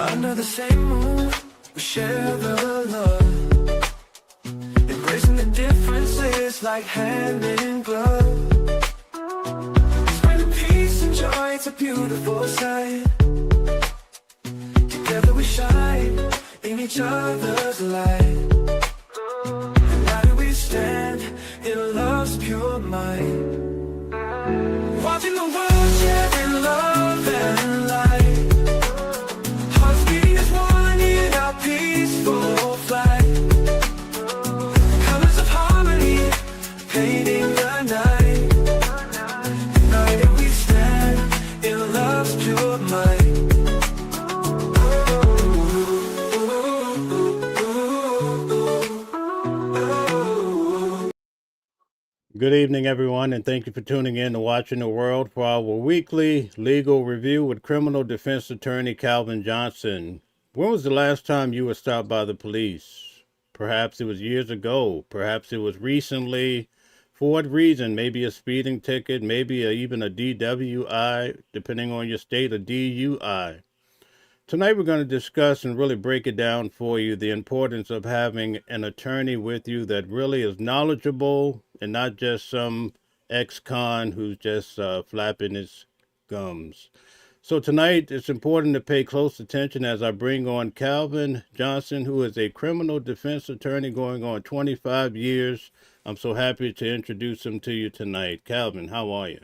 Under the same moon, we share the love, embracing the differences like hand in glove. Spreading peace and joy, it's a beautiful sight. Together we shine in each other's light. United we stand in love's pure might. Watching the world share in love and light. Hearts beating as one in our peaceful flight. Colors of harmony painting the night. United we stand in love's pure might. Good evening, everyone, and thank you for tuning in to Watching the World for our weekly legal review with criminal defense attorney Calvin Johnson. When was the last time you were stopped by the police? Perhaps it was years ago. Perhaps it was recently. For what reason? Maybe a speeding ticket, maybe even a DWI, depending on your state, a DUI. Tonight we're going to discuss and really break it down for you, the importance of having an attorney with you that really is knowledgeable and not just some ex-con who's just flapping his gums. So tonight it's important to pay close attention as I bring on Calvin Johnson, who is a criminal defense attorney going on 25 years. I'm so happy to introduce him to you tonight. Calvin, how are you?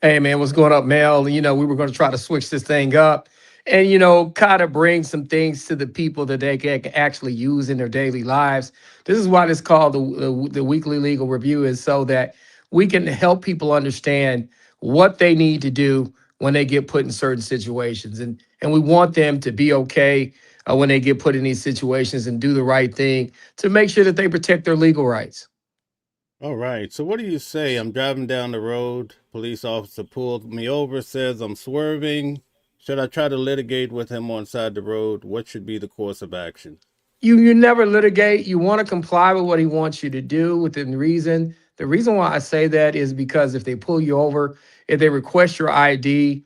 Hey, man, what's going up, Mel? You know, we were going to try to switch this thing up and, kind of bring some things to the people that they can actually use in their daily lives. This is why it's called the Weekly Legal Review, is so that we can help people understand what they need to do when they get put in certain situations. And we want them to be okay when they get put in these situations and do the right thing to make sure that they protect their legal rights. All right. So what do you say? I'm driving down the road. Police officer pulled me over, says I'm swerving. Should I try to litigate with him on side the road? What should be the course of action? You never litigate. You want to comply with what he wants you to do within reason. The reason why I say that is because if they pull you over, if they request your ID,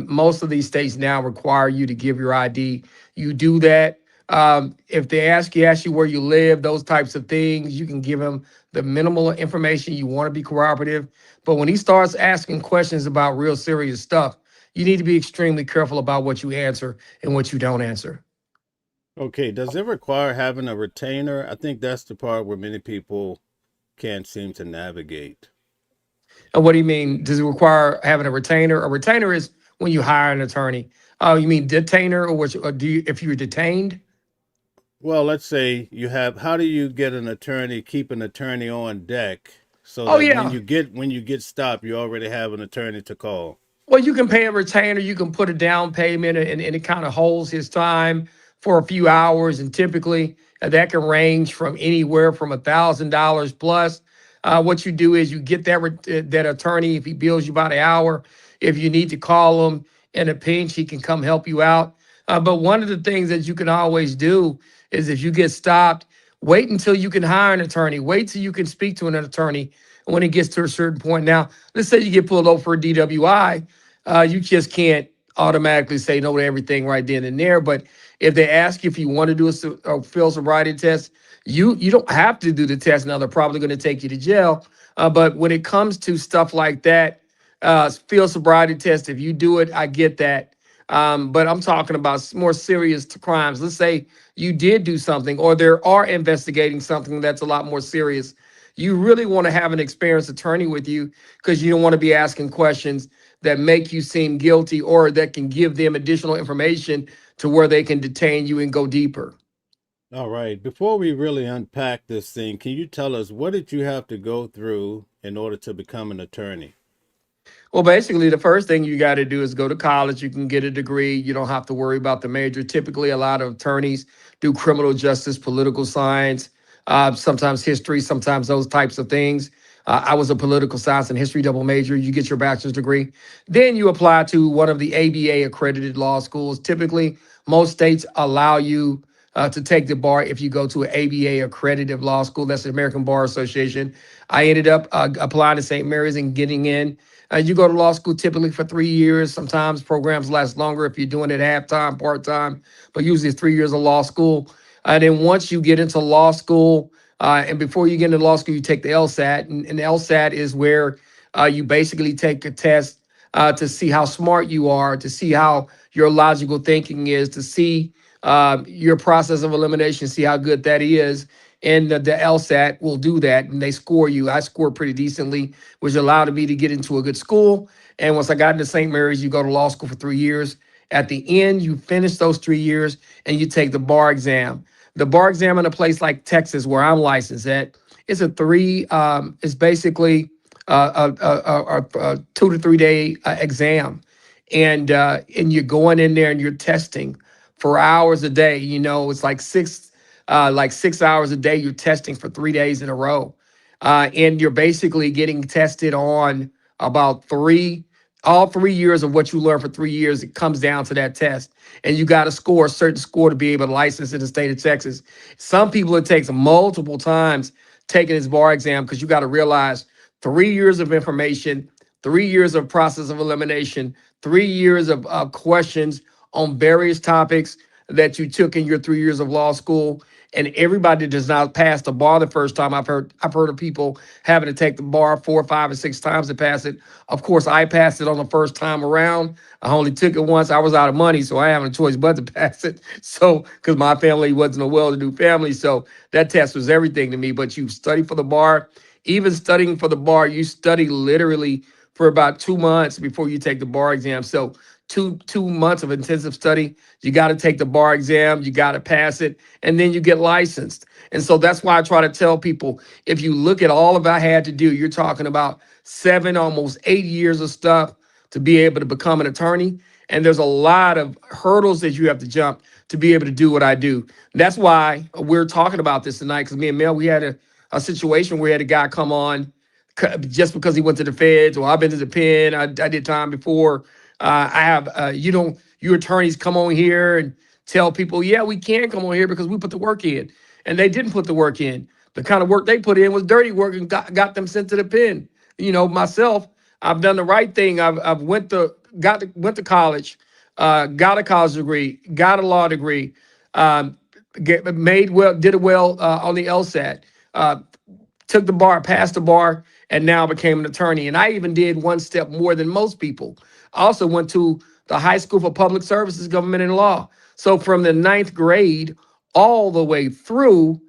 most of these states now require you to give your ID. You do that. If they ask you where you live, those types of things, you can give them the minimal information you want to be cooperative. But when he starts asking questions about real serious stuff, you need to be extremely careful about what you answer and what you don't answer. Okay. Does it require having a retainer? I think that's the part where many people can't seem to navigate. And what do you mean? Does it require having a retainer? A retainer is when you hire an attorney. Oh, you mean detainer, or do you, if you're detained? Well, let's say you have, how do you get an attorney, keep an attorney on deck so Oh, that yeah. when you get stopped, you already have an attorney to call? Well, you can pay a retainer. You can put a down payment, and it kind of holds his time for a few hours. And typically that can range from anywhere from $1,000 plus. What you do is you get that attorney if he bills you by the hour. If you need to call him in a pinch, he can come help you out. But one of the things that you can always do is if you get stopped, wait until you can hire an attorney. Wait till you can speak to an attorney when it gets to a certain point. Now, let's say you get pulled over for a DWI. You just can't automatically say no to everything right then and there. But if they ask you if you want to do a field sobriety test, you don't have to do the test. Now, they're probably going to take you to jail. But when it comes to stuff like that, field sobriety test, if you do it, I get that. But I'm talking about more serious crimes. Let's say you did do something, or there are investigating something that's a lot more serious. You really want to have an experienced attorney with you, because you don't want to be asking questions that make you seem guilty or that can give them additional information to where they can detain you and go deeper. All right. Before we really unpack this thing, can you tell us, what did you have to go through in order to become an attorney? Well, basically, the first thing you got to do is go to college. You can get a degree. You don't have to worry about the major. Typically, a lot of attorneys do criminal justice, political science, sometimes history, sometimes those types of things. I was a political science and history double major. You get your bachelor's degree. Then you apply to one of the ABA accredited law schools. Typically, most states allow you to take the bar if you go to an ABA accredited law school. That's the American Bar Association. I ended up applying to St. Mary's and getting in. You go to law school typically for 3 years. Sometimes programs last longer if you're doing it half-time, part-time, but usually it's 3 years of law school. And then once you get into law school, and before you get into law school, you take the LSAT. And the LSAT is where you basically take a test to see how smart you are, to see how your logical thinking is, to see your process of elimination, see how good that is. And the LSAT will do that, and they score you. I scored pretty decently, which allowed me to get into a good school. And once I got into St. Mary's, you go to law school for 3 years. At the end, you finish those 3 years, and you take the bar exam. The bar exam in a place like Texas, where I'm licensed at, it's a three. It's basically a 2 to 3 day exam, and you're going in there and you're testing for hours a day. You know, it's like 6 hours a day. You're testing for 3 days in a row, and you're basically getting tested on about all 3 years of what you learn for 3 years. It comes down to that test, and you got to score a certain score to be able to license in the state of Texas. Some people, it takes multiple times taking this bar exam, because you got to realize 3 years of information, 3 years of process of elimination, 3 years of questions on various topics that you took in your 3 years of law school. And everybody does not pass the bar the first time. I've heard of people having to take the bar 4, 5, or 6 times to pass it. Of course, I passed it on the first time around. I only took it once. I was out of money, so I had no choice but to pass it. So, because my family wasn't a well-to-do family, so that test was everything to me. But you study for the bar. Even studying for the bar, you study literally for about 2 months before you take the bar exam. So two months of intensive study. You got to take the bar exam, you got to pass it, and then you get licensed. And so that's why I try to tell people, if you look at all of I had to do, you're talking about 7, almost 8 years of stuff to be able to become an attorney. And there's a lot of hurdles that you have to jump to be able to do what I do. And that's why we're talking about this tonight, because me and Mel, we had a situation where we had a guy come on just because he went to the feds, or I've been to the pen, I did time before. I have, you attorneys come on here and tell people, yeah, we can come on here because we put the work in. And they didn't put the work in. The kind of work they put in was dirty work and got them sent to the pen. You know, myself, I've done the right thing. I've went to college, got a college degree, got a law degree, did it well on the LSAT, took the bar, passed the bar, and now became an attorney. And I even did one step more than most people. I also went to the High School for Public Services, Government and Law. So from the 9th grade all the way through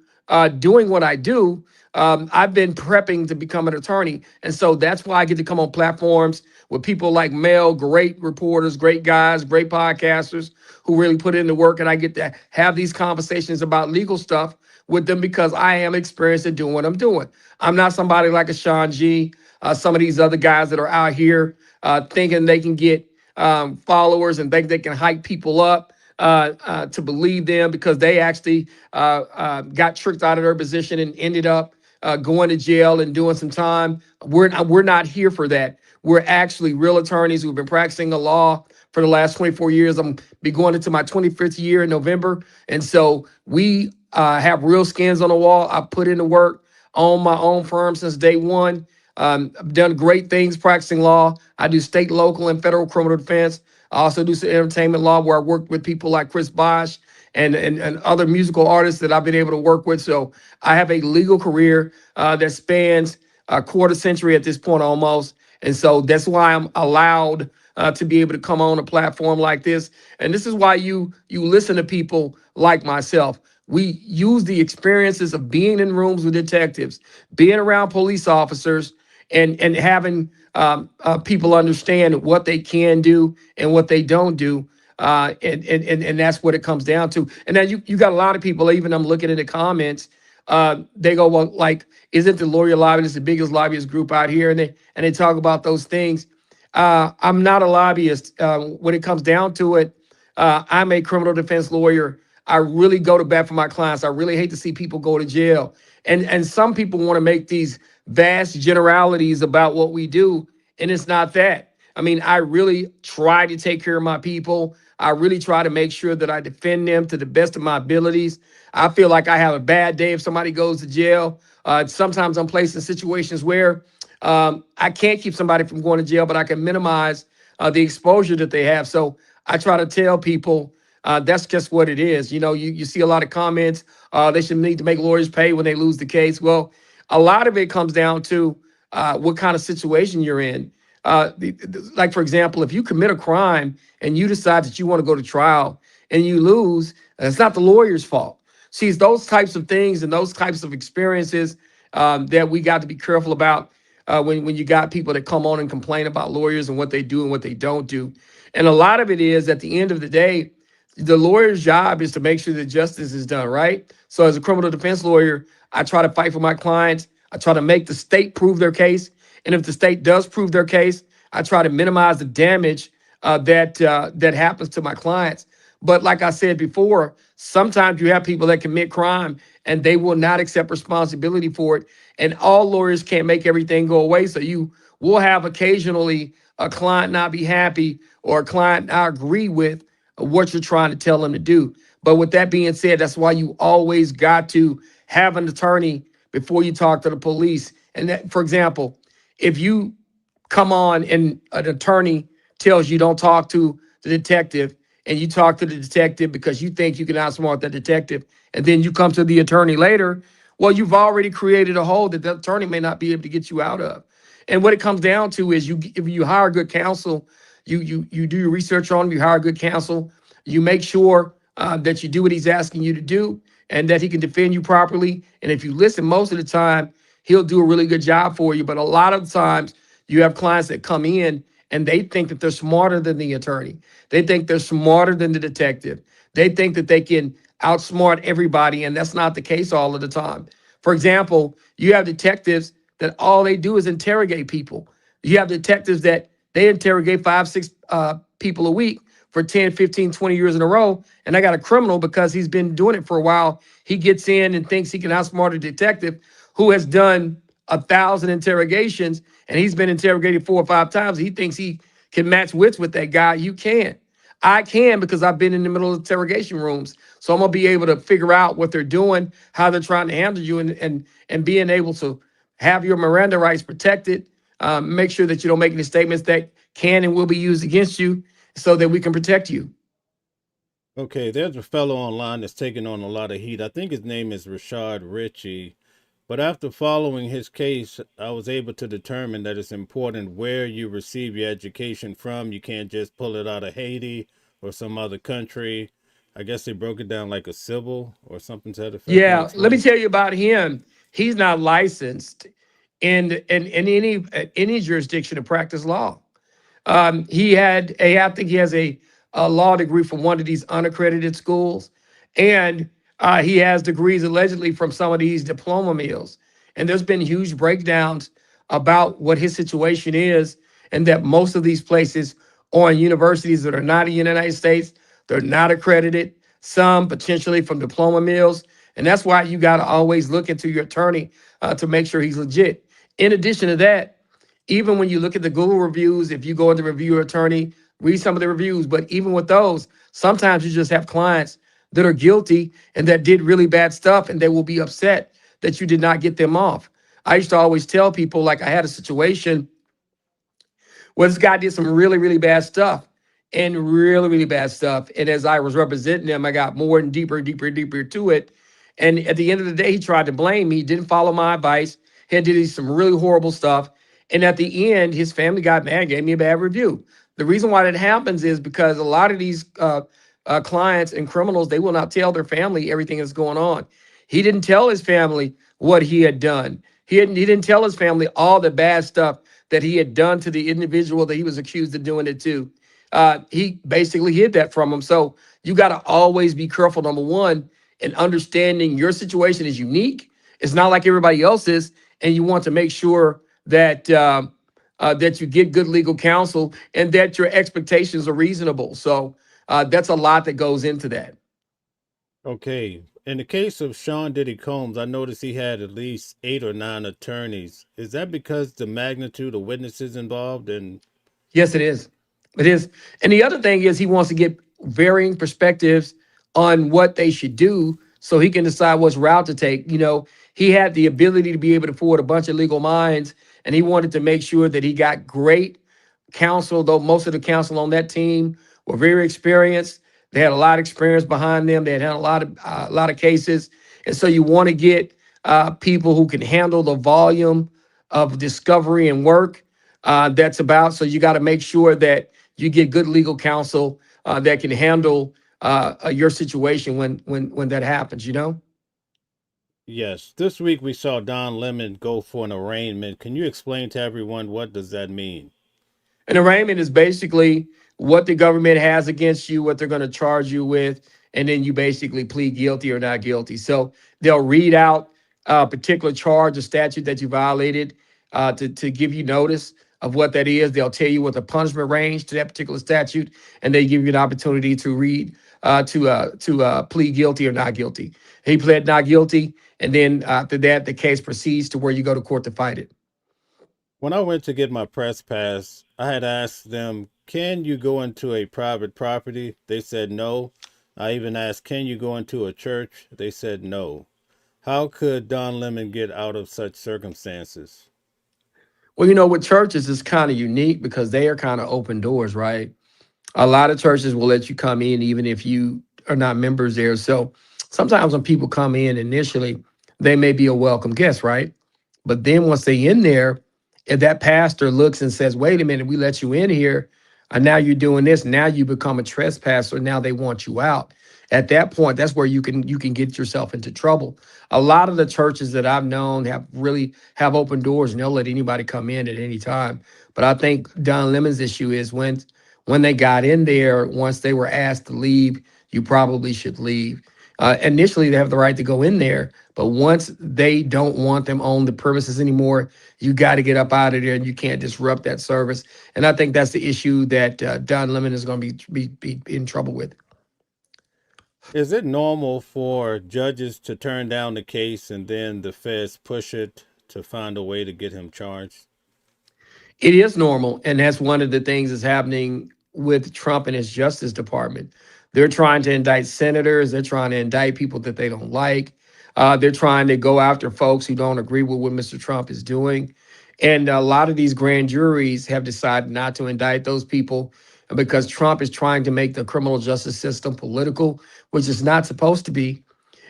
doing what I do, I've been prepping to become an attorney. And so that's why I get to come on platforms with people like Mel, great reporters, great guys, great podcasters who really put in the work. And I get to have these conversations about legal stuff with them because I am experienced at doing what I'm doing. I'm not somebody like a Sean G, some of these other guys that are out here thinking they can get followers and think they can hype people up to believe them because they actually got tricked out of their position and ended up going to jail and doing some time. We're not here for that. We're actually real attorneys who've been practicing the law for the last 24 years. I'm be going into my 25th year in November. And so we have real skins on the wall. I put in the work on my own firm since day one. I've done great things practicing law. I do state, local, and federal criminal defense. I also do some entertainment law where I work with people like Chris Bosh and other musical artists that I've been able to work with. So I have a legal career that spans a quarter century at this point almost. And so that's why I'm allowed to be able to come on a platform like this. And this is why you listen to people like myself. We use the experiences of being in rooms with detectives, being around police officers, and having people understand what they can do and what they don't do. And that's what it comes down to. And then you got a lot of people, even I'm looking at the comments, they go, well, like, isn't the lawyer lobbyist the biggest lobbyist group out here? And they talk about those things. I'm not a lobbyist. When it comes down to it, I'm a criminal defense lawyer. I really go to bat for my clients. I really hate to see people go to jail. And some people want to make these vast generalities about what we do, and it's not that. I mean, I really try to take care of my people. I really try to make sure that I defend them to the best of my abilities. I feel like I have a bad day if somebody goes to jail. Sometimes I'm placed in situations where I can't keep somebody from going to jail, but I can minimize the exposure that they have. So I try to tell people that's just what it is. You see a lot of comments. They should need to make lawyers pay when they lose the case. Well, a lot of it comes down to what kind of situation you're in. Like, for example, if you commit a crime and you decide that you want to go to trial and you lose, it's not the lawyer's fault. See, it's those types of things and those types of experiences that we got to be careful about when you got people that come on and complain about lawyers and what they do and what they don't do. And a lot of it is, at the end of the day, the lawyer's job is to make sure that justice is done, right? So as a criminal defense lawyer, I try to fight for my clients. I try to make the state prove their case. And if the state does prove their case, I try to minimize the damage that happens to my clients. But like I said before, sometimes you have people that commit crime and they will not accept responsibility for it. And all lawyers can't make everything go away. So you will have occasionally a client not be happy or a client not agree with what you're trying to tell them to do. But with that being said, that's why you always got to have an attorney before you talk to the police. And that, for example, if you come on and an attorney tells you don't talk to the detective, and you talk to the detective because you think you can outsmart the detective, and then you come to the attorney later, well, you've already created a hole that the attorney may not be able to get you out of. And what it comes down to is, if you hire good counsel, you do your research on him, you hire good counsel, you make sure that you do what he's asking you to do and that he can defend you properly. And if you listen most of the time, he'll do a really good job for you. But a lot of times you have clients that come in and they think that they're smarter than the attorney. They think they're smarter than the detective. They think that they can outsmart everybody, and that's not the case all of the time. For example, you have detectives that all they do is interrogate people. You have detectives that they interrogate 5, 6 people a week for 10, 15, 20 years in a row. And I got a criminal, because he's been doing it for a while. He gets in and thinks he can outsmart a detective who has done 1,000 interrogations, and he's been interrogated 4 or 5 times. He thinks he can match wits with that guy. You can't. I can, because I've been in the middle of interrogation rooms. So I'm gonna be able to figure out what they're doing, how they're trying to handle you, and being able to have your Miranda rights protected. Make sure that you don't make any statements that can and will be used against you, so that we can protect you. Okay, there's a fellow online that's taking on a lot of heat. I think his name is Rashad Ritchie. But after following his case, I was able to determine that it's important where you receive your education from. You can't just pull it out of Haiti or some other country. I guess they broke it down like a civil or something to that effect. Can you Yeah, let me explain? tell you about him. He's not licensed in any jurisdiction to practice law. I think he has a law degree from one of these unaccredited schools, and he has degrees allegedly from some of these diploma mills. And there's been huge breakdowns about what his situation is, and that most of these places are in universities that are not in the United States. They're not accredited. Some potentially from diploma mills, and that's why you got to always look into your attorney to make sure he's legit. In addition to that, even when you look at the Google reviews, if you go into review your attorney, read some of the reviews. But even with those, sometimes you just have clients that are guilty and that did really bad stuff, and they will be upset that you did not get them off. I used to always tell people, like, I had a situation where this guy did some really, really bad stuff, and really, really bad stuff. And as I was representing him, I got more and deeper, deeper, deeper to it. And at the end of the day, he tried to blame me, didn't follow my advice. He had did some really horrible stuff. And at the end, his family got mad, gave me a bad review. The reason why that happens is because a lot of these clients and criminals, they will not tell their family everything that's going on. He didn't tell his family what he had done. He didn't tell his family all the bad stuff that he had done to the individual that he was accused of doing it to. He basically hid that from him. So you got to always be careful, number one, in understanding your situation is unique. It's not like everybody else's, and you want to make sure that that you get good legal counsel and that your expectations are reasonable. So that's a lot that goes into that. Okay. In the case of Sean Diddy Combs, I noticed he had at least 8 or 9 attorneys. Is that because the magnitude of witnesses involved? And Yes, it is. It is. And the other thing is, he wants to get varying perspectives on what they should do so he can decide what's route to take. He had the ability to be able to afford a bunch of legal minds, and he wanted to make sure that he got great counsel, though most of the counsel on that team were very experienced. They had a lot of experience behind them. They had a lot of cases, and so you want to get people who can handle the volume of discovery and work that's about. So you got to make sure that you get good legal counsel that can handle your situation when that happens. Yes. This week we saw Don Lemon go for an arraignment. Can you explain to everyone what does that mean? An arraignment is basically what the government has against you, what they're going to charge you with, and then you basically plead guilty or not guilty. So they'll read out a particular charge or statute that you violated to give you notice of what that is. They'll tell you what the punishment range to that particular statute, and they give you an opportunity to read to plead guilty or not guilty. He pled not guilty, and then after that, the case proceeds to where you go to court to fight it. When I went to get my press pass, I had asked them, can you go into a private property? They said no. I even asked, can you go into a church? They said no. How could Don Lemon get out of such circumstances? Well, with churches, it's kind of unique because they are kind of open doors, right? A lot of churches will let you come in even if you are not members there. So sometimes when people come in initially, they may be a welcome guest, right? But then once they in there, if that pastor looks and says, wait a minute, we let you in here, and now you're doing this, now you become a trespasser, now they want you out. At that point, that's where you can get yourself into trouble. A lot of the churches that I've known have open doors and they'll let anybody come in at any time. But I think Don Lemon's issue is when they got in there, once they were asked to leave, you probably should leave. Initially, they have the right to go in there, but once they don't want them on the premises anymore, you got to get up out of there, and you can't disrupt that service. And I think that's the issue that Don Lemon is going to be in trouble with. Is it normal for judges to turn down the case and then the feds push it to find a way to get him charged? It is normal, and that's one of the things that's happening with Trump and his Justice Department. They're trying to indict senators. They're trying to indict people that they don't like. They're trying to go after folks who don't agree with what Mr. Trump is doing. And a lot of these grand juries have decided not to indict those people because Trump is trying to make the criminal justice system political, which is not supposed to be.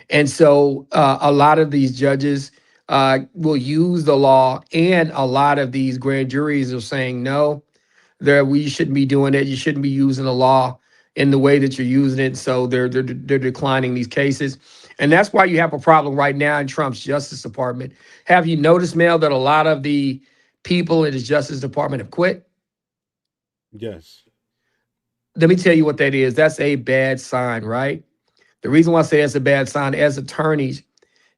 And so a lot of these judges will use the law, and a lot of these grand juries are saying, no, we shouldn't be doing it. You shouldn't be using the law in the way that you're using it. So they're declining these cases. And that's why you have a problem right now in Trump's Justice Department. Have you noticed, Mel, that a lot of the people in his Justice Department have quit? Yes. Let me tell you what that is. That's a bad sign, right? The reason why I say that's a bad sign, as attorneys,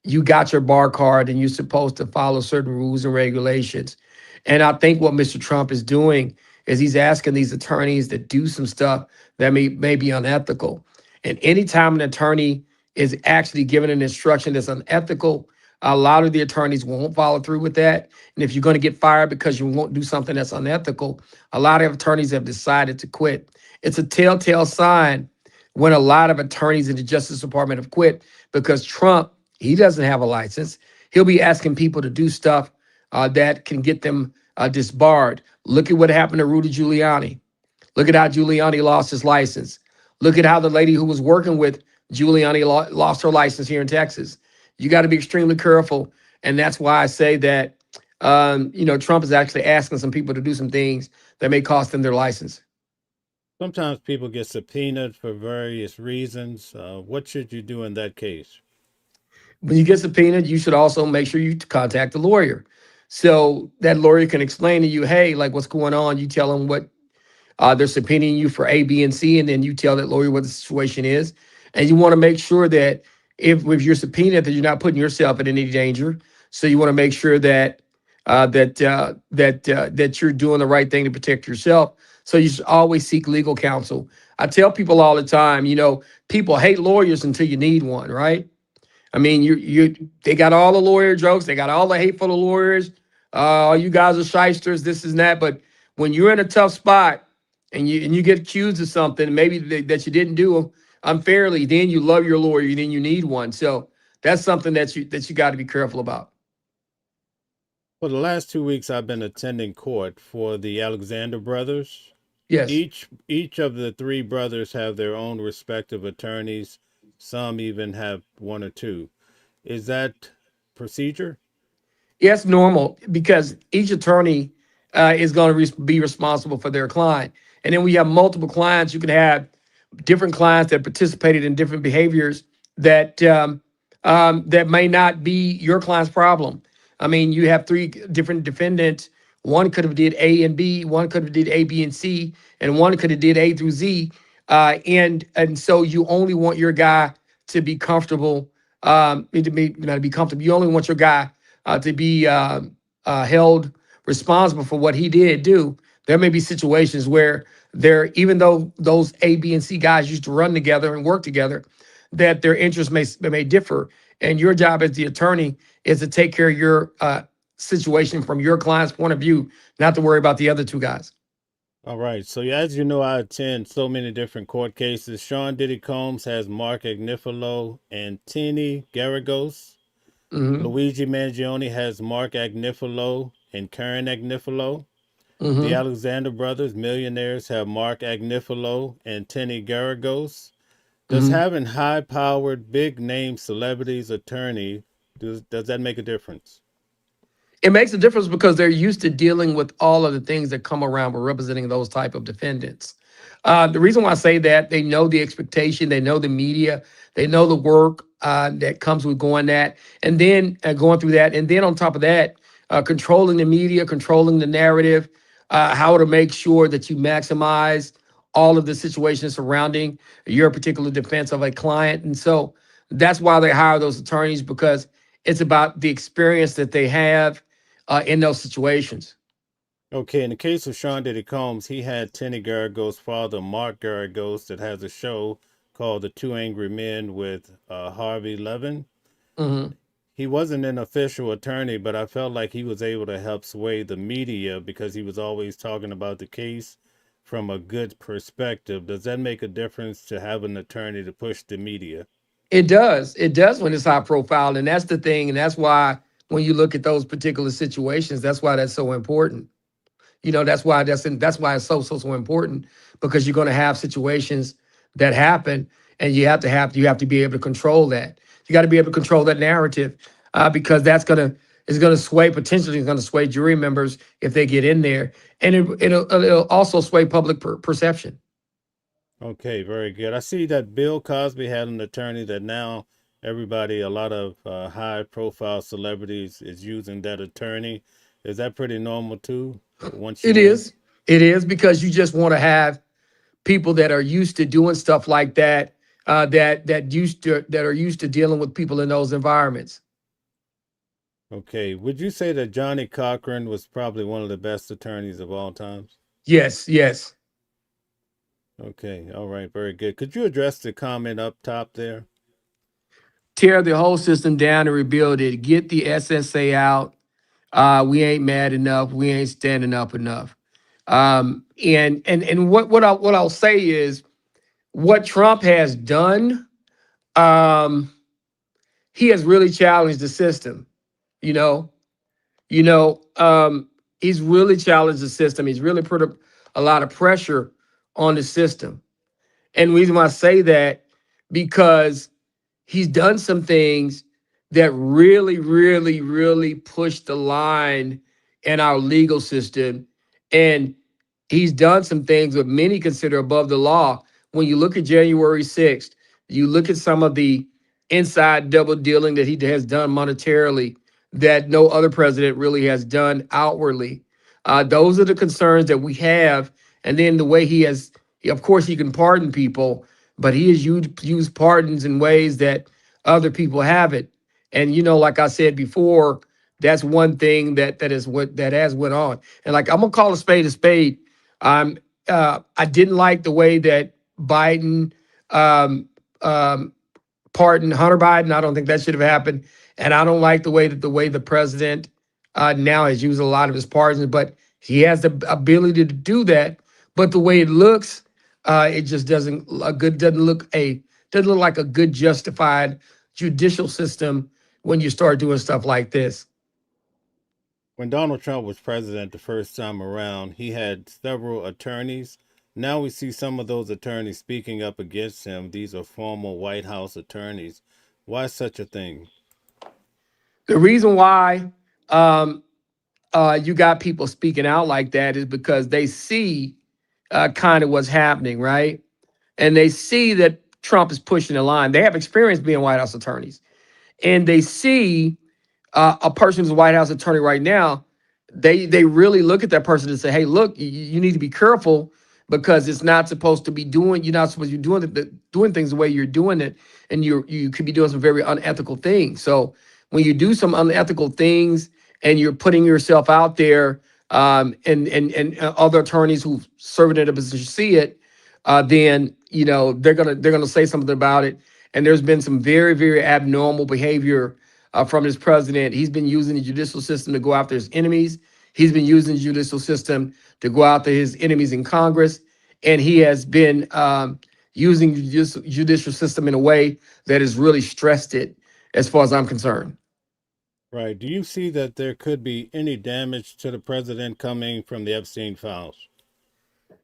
you got your bar card and you're supposed to follow certain rules and regulations. And I think what Mr. Trump is doing is he's asking these attorneys to do some stuff that may be unethical. And anytime an attorney is actually given an instruction that's unethical, a lot of the attorneys won't follow through with that. And if you're going to get fired because you won't do something that's unethical, a lot of attorneys have decided to quit. It's a telltale sign when a lot of attorneys in the Justice Department have quit because Trump, he doesn't have a license. He'll be asking people to do stuff that can get them disbarred. Look at what happened to Rudy Giuliani. Look at how Giuliani lost his license. Look at how the lady who was working with Giuliani lost her license here in Texas. You got to be extremely careful. And that's why I say that, Trump is actually asking some people to do some things that may cost them their license. Sometimes people get subpoenaed for various reasons. What should you do in that case? When you get subpoenaed, you should also make sure you contact the lawyer. So that lawyer can explain to you, hey, like what's going on. You tell them what they're subpoenaing you for A, B, and C, and then you tell that lawyer what the situation is. And you want to make sure that if you're subpoenaed, that you're not putting yourself in any danger. So you want to make sure that that you're doing the right thing to protect yourself. So you should always seek legal counsel. I tell people all the time, people hate lawyers until you need one, right? I mean, they got all the lawyer jokes, they got all the hateful lawyers. You guys are shysters, this and that. But when you're in a tough spot, and you get accused of something maybe that you didn't do unfairly, then you love your lawyer, then you need one. So that's something that you got to be careful about. For the last 2 weeks, I've been attending court for the Alexander brothers. Yes. Each of the three brothers have their own respective attorneys. Some even have one or two. Is that procedure? Yes, normal because each attorney is going to be responsible for their client. And then we have multiple clients. You can have different clients that participated in different behaviors that may not be your client's problem. I mean, you have three different defendants. One could have did A and B, one could have did A, B, and C, and one could have did A through Z. And so you only want your guy to be comfortable. To be comfortable. You only want your guy to be held responsible for what he did do. There may be situations where even though those A, B, and C guys used to run together and work together, that their interests may differ. And your job as the attorney is to take care of your situation from your client's point of view, not to worry about the other two guys. All right. So as you know, I attend so many different court cases. Sean Diddy Combs has Mark Agnifilo and Tini Garagos. Mm-hmm. Luigi Mangione has Mark Agnifilo and Karen Agnifilo. The Mm-hmm. Alexander brothers, millionaires, have Mark Agnifilo and Tini Garagos. Does Mm-hmm. having high-powered, big-name celebrities attorney does that make a difference? It makes a difference because they're used to dealing with all of the things that come around with representing those type of defendants. The reason why I say that, they know the expectation, they know the media, they know the work that comes with going that, and then going through that, and then on top of that, controlling the media, controlling the narrative, how to make sure that you maximize all of the situations surrounding your particular defense of a client. And so that's why they hire those attorneys, because it's about the experience that they have in those situations. Okay, in the case of Sean Diddy Combs, he had Tini Garagos' father, Mark Garagos, that has a show called The Two Angry Men with Harvey Levin. Hmm. He wasn't an official attorney, but I felt like he was able to help sway the media because he was always talking about the case from a good perspective. Does that make a difference to have an attorney to push the media? It does. It does when it's high profile. And that's the thing. And that's why when you look at those particular situations, that's why that's so important. That's why it's so important, because you're going to have situations that happen, and you have to be able to control that. You got to be able to control that narrative, because it's going to sway, potentially it's going to sway jury members if they get in there, and it'll also sway public perception. Okay, very good. I see that Bill Cosby had an attorney that now everybody, a lot of high profile celebrities is using that attorney. Is that pretty normal too, once you It win? is. It is, because you just want to have people that are used to doing stuff like that, that are used to dealing with people in those environments. Okay, would you say that Johnny Cochran was probably one of the best attorneys of all times? Yes, yes. Okay, all right, very good. Could you address the comment up top there? Tear the whole system down and rebuild it. Get the SSA out. We ain't mad enough. We ain't standing up enough. And what I'll say is, what Trump has done. Um, he has really challenged the system. You know, you know, he's really challenged the system. He's really put a lot of pressure on the system. And the reason why I say that, because he's done some things that really, really, really push the line in our legal system. And he's done some things that many consider above the law. When you look at January 6th, you look at some of the inside double dealing that he has done monetarily that no other president really has done outwardly. Those are the concerns that we have. And then the way of course, he can pardon people, but he has used pardons in ways that other people haven't. And like I said before, that's one thing that has went on. And like, I'm gonna call a spade a spade. Um, I didn't like the way that Biden um, um, pardoned Hunter Biden. I don't think that should have happened. And I don't like the way the president now has used a lot of his pardons, but he has the ability to do that. but the way it looks, it just doesn't look like a good justified judicial system when you start doing stuff like this. When Donald Trump was president the first time around, he had several attorneys. Now we see some of those attorneys speaking up against him. These are former White House attorneys. Why such a thing? The reason why you got people speaking out like that is because they see kind of what's happening, right? And they see that Trump is pushing the line. They have experience being White House attorneys, and they see a person who's a White House attorney right now. They really look at that person and say, "Hey, look, you need to be careful because it's not supposed to be doing. You're not supposed to be doing things the way you're doing it, and you could be doing some very unethical things. So when you do some unethical things and you're putting yourself out there, and other attorneys who serve in a position see it, then they're gonna say something about it. And there's been some very very abnormal behavior from this president. He's been using the judicial system to go after his enemies. He's been using the judicial system to go after his enemies in Congress, and he has been using the judicial system in a way that has really stressed it, as far as I'm concerned. Right. Do you see that there could be any damage to the president coming from the Epstein files?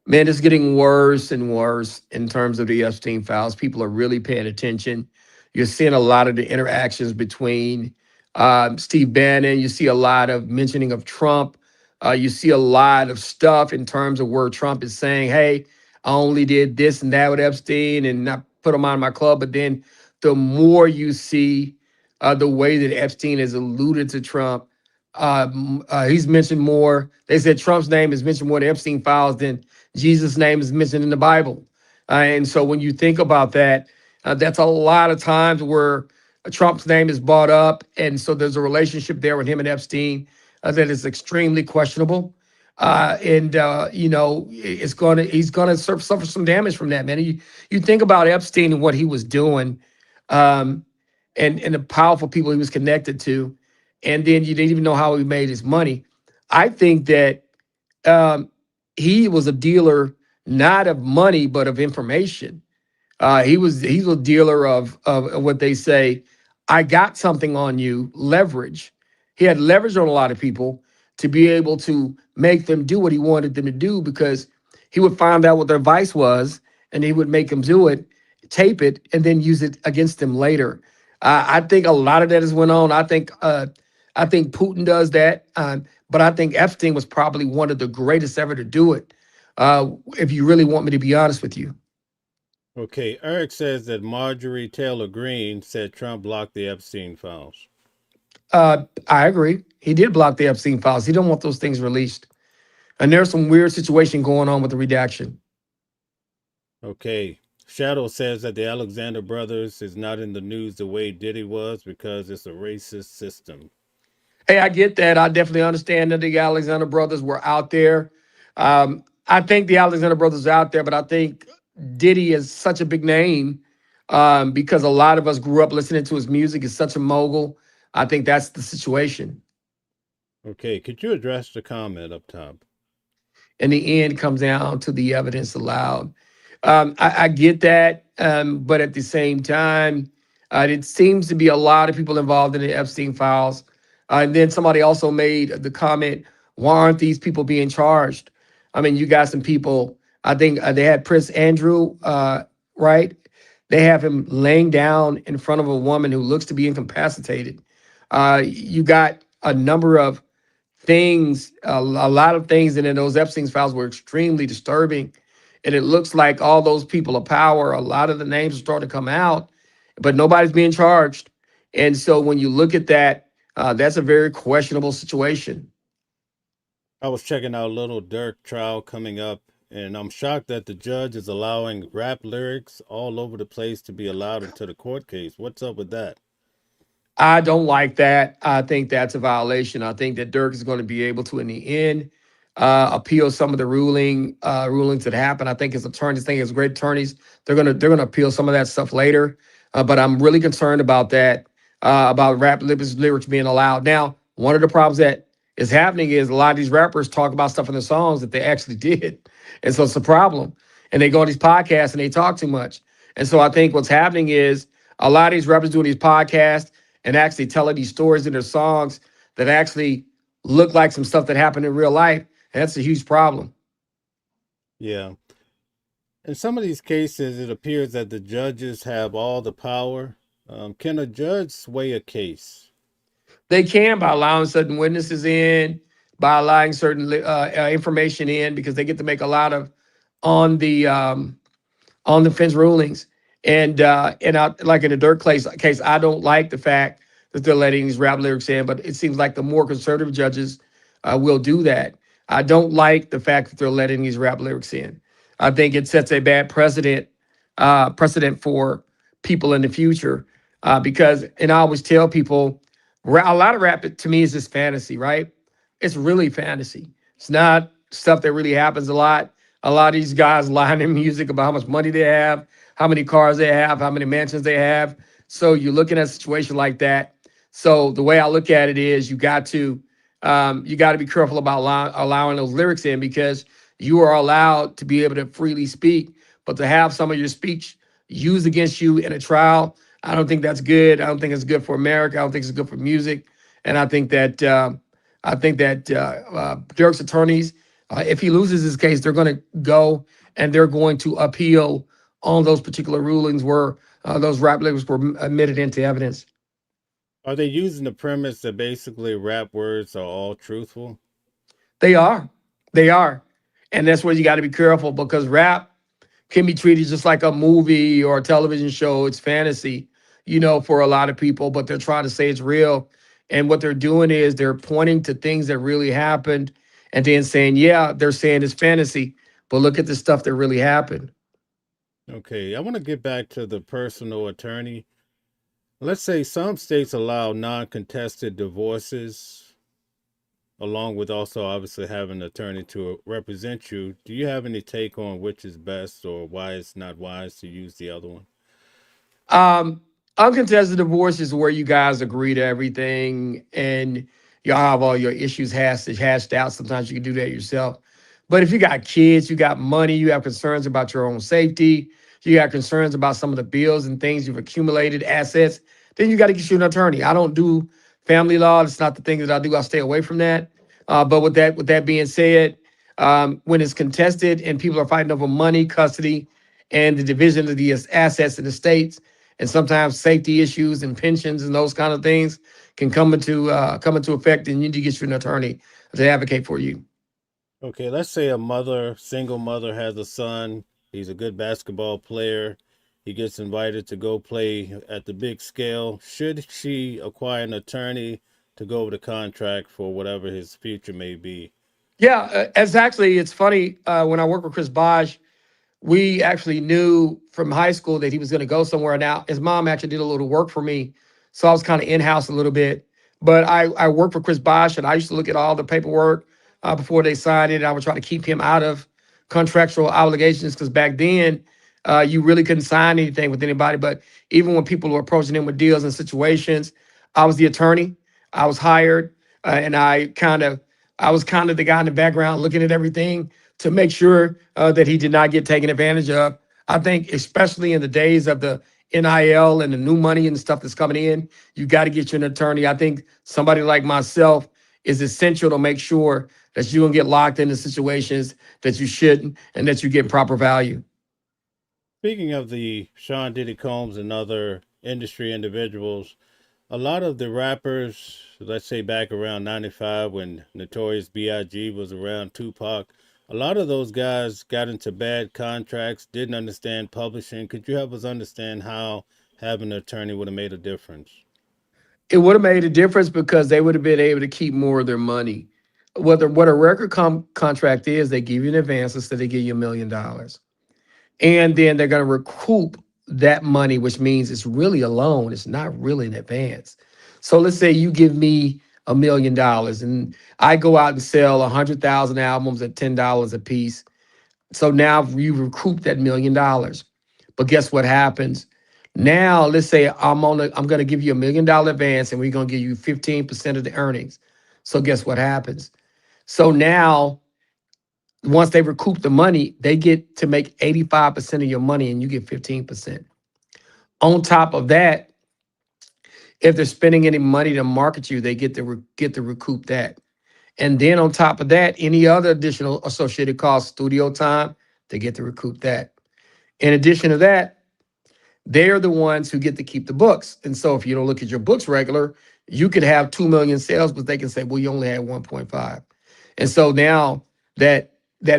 Man, it's getting worse and worse in terms of the Epstein files. People are really paying attention. You're seeing a lot of the interactions between Steve Bannon. You see a lot of mentioning of Trump. You see a lot of stuff in terms of where Trump is saying, "Hey, I only did this and that with Epstein and not put him on my club." But then the more you see the way that Epstein has alluded to Trump, he's mentioned more. They said Trump's name is mentioned more in the Epstein files than Jesus' name is mentioned in the Bible. And so when you think about that, that's a lot of times where Trump's name is brought up. And so there's a relationship there with him and Epstein that is extremely questionable. He's gonna suffer some damage from that, man. You think about Epstein and what he was doing, um, and the powerful people he was connected to, and then you didn't even know how he made his money. I think that um, he was a dealer not of money but of information. He's a dealer of what they say, I got something on you, leverage. He had leverage on a lot of people to be able to make them do what he wanted them to do because he would find out what their vice was and he would make them do it, tape it, and then use it against them later. I think a lot of that has went on. I think Putin does that, but I think Epstein was probably one of the greatest ever to do it. If you really want me to be honest with you. Okay, Eric says that Marjorie Taylor Greene said Trump blocked the Epstein files. I agree. He did block the Epstein files. He don't want those things released. And there's some weird situation going on with the redaction. Okay, Shadow says that the Alexander brothers is not in the news the way Diddy was because it's a racist system. Hey, I get that. I definitely understand that the Alexander brothers were out there. I think the Alexander brothers are out there, but I think Diddy is such a big name because a lot of us grew up listening to his music. He's such a mogul. I think that's the situation. Okay, could you address the comment up top? In the end, comes down to the evidence allowed. I get that, but at the same time, it seems to be a lot of people involved in the Epstein files. And then somebody also made the comment, why aren't these people being charged? I mean, you got some people, I think they had Prince Andrew, right? They have him laying down in front of a woman who looks to be incapacitated. You got a number of things, a lot of things, and then those Epstein files were extremely disturbing. And it looks like all those people of power, a lot of the names are starting to come out, but nobody's being charged. And so when you look at that, that's a very questionable situation. I was checking out Little Dirk trial coming up, and I'm shocked that the judge is allowing rap lyrics all over the place to be allowed into the court case. What's up with that? I don't like that. I think that's a violation. I think that Dirk is going to be able to, in the end, appeal some of the rulings that happen. I think his attorneys, think his great attorneys, they're gonna appeal some of that stuff later. But I'm really concerned about that, about lyrics being allowed. Now, one of the problems that is happening is a lot of these rappers talk about stuff in their songs that they actually did. And so it's a problem. And they go on these podcasts and they talk too much. And so I think what's happening is a lot of these rappers doing these podcasts and actually telling these stories in their songs that actually look like some stuff that happened in real life. And that's a huge problem. Yeah. In some of these cases, it appears that the judges have all the power. Can a judge sway a case? They can by allowing certain witnesses in, by allowing certain information in, because they get to make a lot of on the on the fence rulings. And like in the Dirk case, I don't like the fact that they're letting these rap lyrics in, but it seems like the more conservative judges will do that. I don't like the fact that they're letting these rap lyrics in. I think it sets a bad precedent for people in the future because, and I always tell people, a lot of rap to me is just fantasy, right? It's really fantasy. It's not stuff that really happens a lot. A lot of these guys lie in music about how much money they have, how many cars they have, how many mansions they have. So you're looking at a situation like that. So the way I look at it is you got to be careful about allowing those lyrics in because you are allowed to be able to freely speak, but to have some of your speech used against you in a trial, I don't think that's good. I don't think it's good for America. I don't think it's good for music, and I think that Dirk's attorneys, if he loses his case, they're going to go and they're going to appeal on those particular rulings where those rap lyrics were admitted into evidence. Are they using the premise that basically rap words are all truthful? They are, they are, and that's where you got to be careful because rap can be treated just like a movie or a television show. It's fantasy, for a lot of people, but they're trying to say it's real. And what they're doing is they're pointing to things that really happened and then saying, yeah, they're saying it's fantasy, but look at the stuff that really happened. Okay, I want to get back to the personal attorney. Let's say some states allow non contested divorces, along with also obviously having an attorney to represent you. Do you have any take on which is best or why it's not wise to use the other one? Um, Uncontested divorce is where you guys agree to everything and y'all have all your issues hashed out. Sometimes you can do that yourself. But if you got kids, you got money, you have concerns about your own safety, you got concerns about some of the bills and things you've accumulated, assets, then you got to get you an attorney. I don't do family law. It's not the thing that I do. I stay away from that. But with that being said, when it's contested and people are fighting over money, custody, and the division of the assets in the states, and sometimes safety issues and pensions and those kind of things can come into effect, and you need to get you an attorney to advocate for you. Okay, let's say a mother, single mother, has a son. He's a good basketball player. He gets invited to go play at the big scale. Should she acquire an attorney to go over the contract for whatever his future may be? Yeah, it's funny. When I worked with Chris Bosh, we actually knew from high school that he was going to go somewhere. Now, his mom actually did a little work for me, so I was kind of in house a little bit. But I worked for Chris Bosh, and I used to look at all the paperwork before they signed it. I would try to keep him out of contractual obligations because back then you really couldn't sign anything with anybody. But even when people were approaching him with deals and situations, I was the attorney. I was hired, and I was kind of the guy in the background looking at everything to make sure that he did not get taken advantage of. I think, especially in the days of the NIL and the new money and stuff that's coming in, you got to get you an attorney. I think somebody like myself is essential to make sure that you don't get locked into situations that you shouldn't and that you get proper value. Speaking of the Sean Diddy Combs and other industry individuals, a lot of the rappers, let's say back around 95 when Notorious B.I.G. was around, Tupac, a lot of those guys got into bad contracts, didn't understand publishing. Could you help us understand how having an attorney would have made a difference? It would have made a difference because they would have been able to keep more of their money. What a record contract is, they give you an advance instead they give you $1 million. And then they're going to recoup that money, which means it's really a loan. It's not really an advance. So let's say you give me $1 million and I go out and sell 100,000 albums at $10 a piece. So now you recoup that $1 million. But guess what happens? Now let's say I'm going to give you $1 million advance and we're going to give you 15% of the earnings. So guess what happens? So now, once they recoup the money, they get to make 85% of your money and you get 15%. On top of that, if they're spending any money to market you, they get to recoup that. And then on top of that, any other additional associated costs, studio time, they get to recoup that. In addition to that, they're the ones who get to keep the books. And so if you don't look at your books regular, you could have 2 million sales, but they can say, well, you only had 1.5. And so now that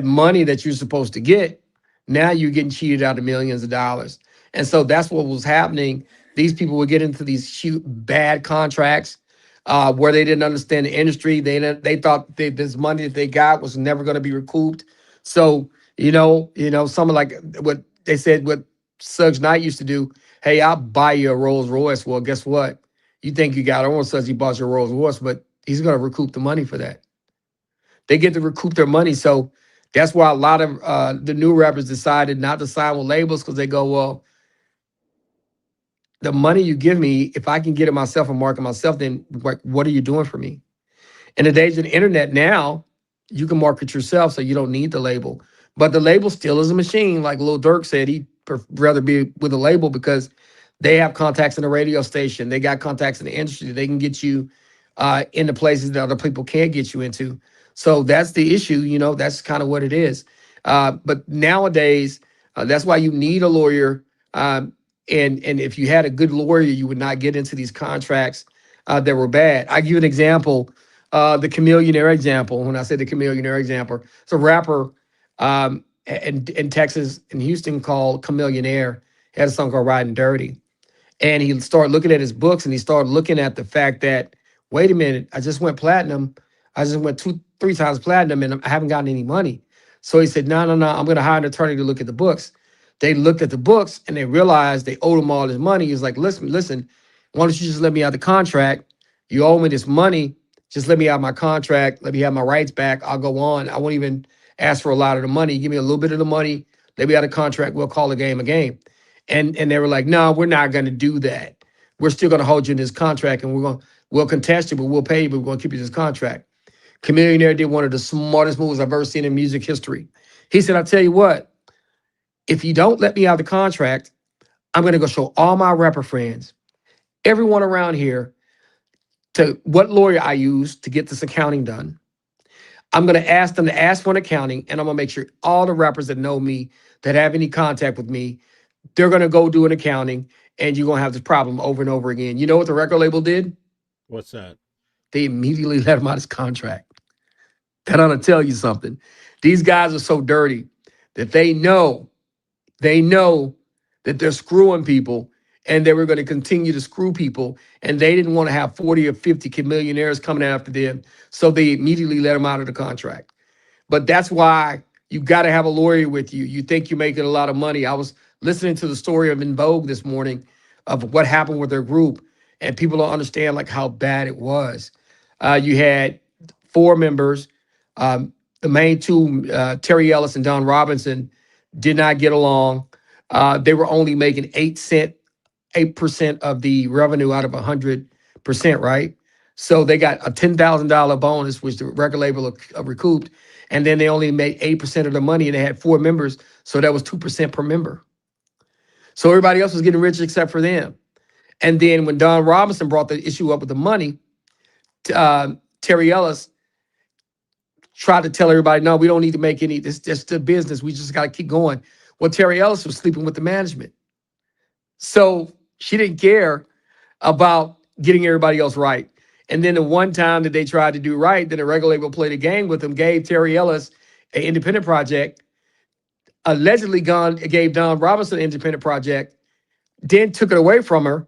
money that you're supposed to get, now you're getting cheated out of millions of dollars. And so that's what was happening. These people would get into these bad contracts where they didn't understand the industry. They thought this money that they got was never going to be recouped. So someone like what they said, what Suggs Knight used to do. Hey, I'll buy you a Rolls Royce. Well, guess what? You think you got on Suggs, he bought you a Rolls Royce, but he's going to recoup the money for that. They get to recoup their money. So that's why a lot of the new rappers decided not to sign with labels, because they go, well, the money you give me, if I can get it myself and market myself, then what are you doing for me? In the days of the internet now, you can market yourself, so you don't need the label. But the label still is a machine. Like Lil Durk said, he'd rather be with a label because they have contacts in the radio station. They got contacts in the industry. They can get you into places that other people can't get you into. So that's the issue. That's kind of what it is. But nowadays, that's why you need a lawyer. And if you had a good lawyer, you would not get into these contracts that were bad. I give you an example. The Chameleonaire example. When I say the Chameleonaire example, it's a rapper in Texas, in Houston, called Chameleonaire. He had a song called Riding Dirty. And he started looking at his books, and he started looking at the fact that, wait a minute, I just went platinum. I just went 2-3 times platinum, and I haven't gotten any money. So he said, no, I'm going to hire an attorney to look at the books. They looked at the books, and they realized they owed him all this money. He was like, listen, why don't you just let me out the contract? You owe me this money. Just let me out my contract. Let me have my rights back. I'll go on. I won't even ask for a lot of the money. Give me a little bit of the money. Let me out of contract. We'll call the game a game. And they were like, no, we're not going to do that. We're still going to hold you in this contract, and we'll contest you, but we'll pay you, but we're going to keep you in this contract. Chameleonaire did one of the smartest moves I've ever seen in music history. He said, I'll tell you what, if you don't let me out of the contract, I'm going to go show all my rapper friends, everyone around here, to what lawyer I use to get this accounting done. I'm going to ask them to ask for an accounting, and I'm going to make sure all the rappers that know me, that have any contact with me, they're going to go do an accounting, and you're going to have this problem over and over again. You know what the record label did? What's that? They immediately let him out of his contract. That ought to tell you something. These guys are so dirty that they know that they're screwing people, and they were going to continue to screw people, and they didn't want to have 40 or 50 millionaires coming after them, so they immediately let them out of the contract. But that's why you got to have a lawyer with you. You think you're making a lot of money. I was listening to the story of En Vogue this morning of what happened with their group, and people don't understand like how bad it was. You had 4 members. The main 2, Terry Ellis and Don Robinson, did not get along. They were only making 8% of the revenue out of 100%, right? So they got a $10,000 bonus, which the record label recouped, and then they only made 8% of the money, and they had 4 members, so that was 2% per member. So everybody else was getting rich except for them. And then when Don Robinson brought the issue up with the money, Terry Ellis tried to tell everybody, no, we don't need to make any, this just the business. We just got to keep going. Well, Terry Ellis was sleeping with the management. So she didn't care about getting everybody else right. And then the one time that they tried to do right, then the record label played a game with them, gave Terry Ellis an independent project, allegedly gave Don Robinson an independent project, then took it away from her,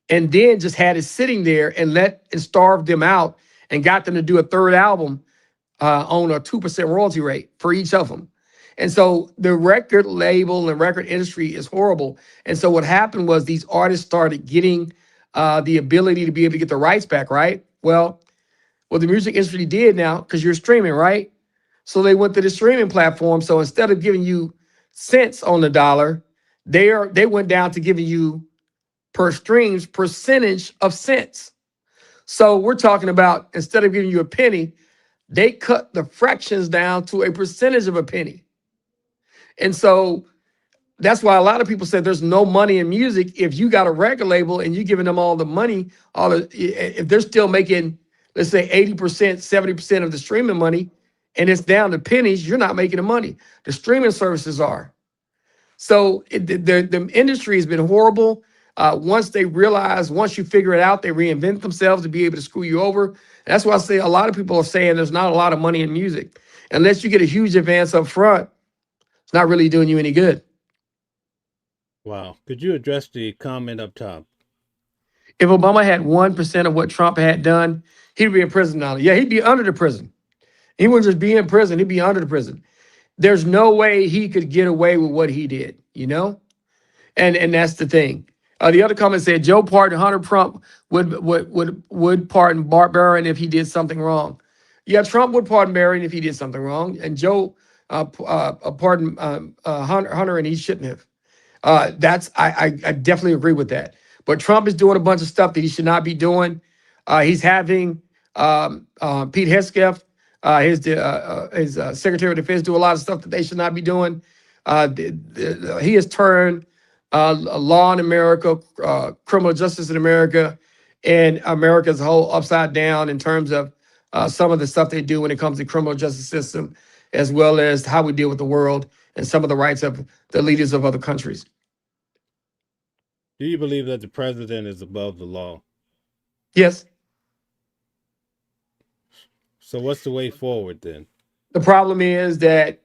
and then just had it sitting there and starved them out and got them to do a 3rd album on a 2% royalty rate for each of them. And so the record label and record industry is horrible. And so what happened was these artists started getting the ability to be able to get the rights back, right? Well, what the music industry did now, because you're streaming, right? So they went to the streaming platform. So instead of giving you cents on the dollar, they went down to giving you per streams percentage of cents. So we're talking about, instead of giving you a penny, they cut the fractions down to a percentage of a penny. And so that's why a lot of people say there's no money in music. If you got a record label and you're giving them all the money, if they're still making, let's say 80%, 70% of the streaming money, and it's down to pennies, you're not making the money. The streaming services are. So the industry has been horrible. Once you figure it out, they reinvent themselves to be able to screw you over. That's why I say a lot of people are saying there's not a lot of money in music. Unless you get a huge advance up front, it's not really doing you any good. Wow. Could you address the comment up top? If Obama had 1% of what Trump had done, he'd be in prison now. Yeah, he'd be under the prison. He wouldn't just be in prison, he'd be under the prison. There's no way he could get away with what he did, you know? And that's the thing. The other comment said Joe pardoned Hunter. Trump would pardon Bart Barron if he did something wrong. Yeah, Trump would pardon Barron if he did something wrong, and Joe pardoned Hunter, and he shouldn't have. I definitely agree with that. But Trump is doing a bunch of stuff that he should not be doing. He's having Pete Hegseth, his Secretary of Defense, do a lot of stuff that they should not be doing. He has turned law in America, criminal justice in America, and America as a whole upside down in terms of some of the stuff they do when it comes to criminal justice system, as well as how we deal with the world and some of the rights of the leaders of other countries. Do you believe that the president is above the law? Yes. So what's the way forward then? The problem is that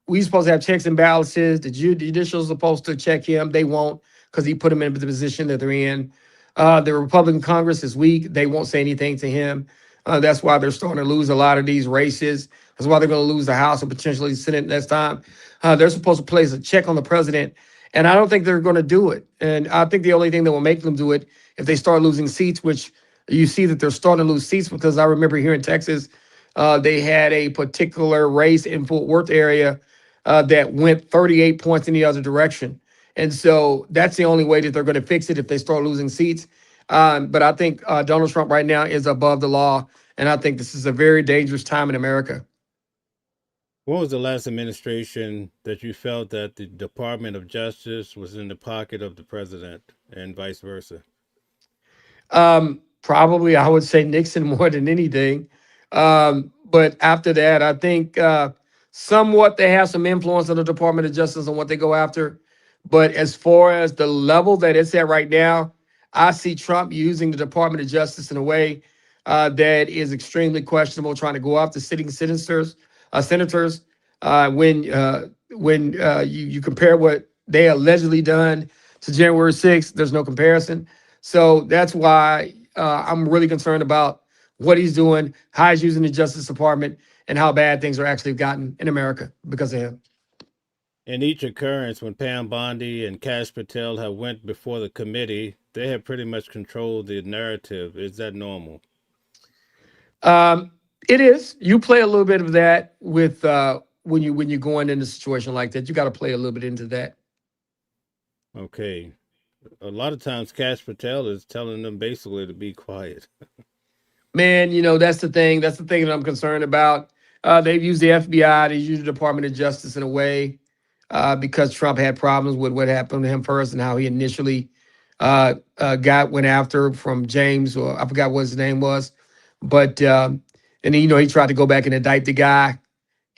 we're supposed to have checks and balances. The judicial is supposed to check him. They won't, because he put them in the position that they're in. The Republican Congress is weak. They won't say anything to him. That's why they're starting to lose a lot of these races. That's why they're going to lose the House and potentially the Senate next time. They're supposed to place a check on the president, and I don't think they're going to do it. And I think the only thing that will make them do it, if they start losing seats, which you see that they're starting to lose seats, because I remember here in Texas, they had a particular race in Fort Worth area that went 38 points in the other direction. And so that's the only way that they're going to fix it, if they start losing seats. But I think Donald Trump right now is above the law. And I think this is a very dangerous time in America. What was the last administration that you felt that the Department of Justice was in the pocket of the president and vice versa? Probably I would say Nixon more than anything. But after that, I think somewhat they have some influence on the Department of Justice on what they go after. But as far as the level that it's at right now, I see Trump using the Department of Justice in a way that is extremely questionable, trying to go after sitting senators. When you compare what they allegedly done to January 6th, there's no comparison. So that's why I'm really concerned about what he's doing, how he's using the Justice Department, and how bad things are actually gotten in America because of him. In each occurrence, when Pam Bondi and Kash Patel have went before the committee, they have pretty much controlled the narrative. Is that normal? It is. You play a little bit of that with when you're going in a situation like that. You got to play a little bit into that. Okay. A lot of times Kash Patel is telling them basically to be quiet. Man, that's the thing. That's the thing that I'm concerned about. They've used the FBI, they used the Department of Justice in a way because Trump had problems with what happened to him first and how he initially went after from James, or I forgot what his name was. But and he tried to go back and indict the guy,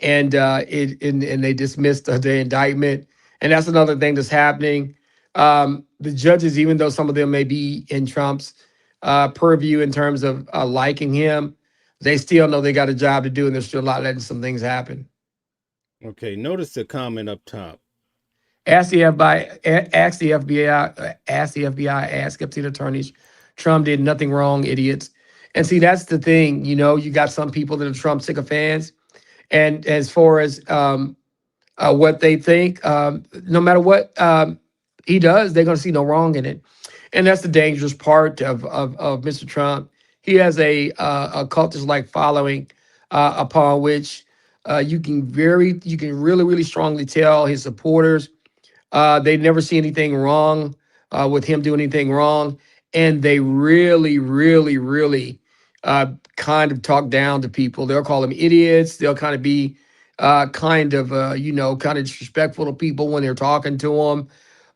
and they dismissed the indictment. And that's another thing that's happening. The judges, even though some of them may be in Trump's purview in terms of liking him, they still know they got a job to do, and they're still not letting some things happen. Okay, notice the comment up top. Ask the FBI, ask up to the attorneys. Trump did nothing wrong, idiots. And see, that's the thing. You got some people that are Trump sycophants, and as far as what they think, no matter what he does, they're going to see no wrong in it. And that's the dangerous part of Mr. Trump. He has a cultist-like following upon which you can really, really strongly tell his supporters they never see anything wrong with him doing anything wrong. and they really, really, really kind of talk down to people. They'll call them idiots. They'll kind of be kind of disrespectful to people when they're talking to them,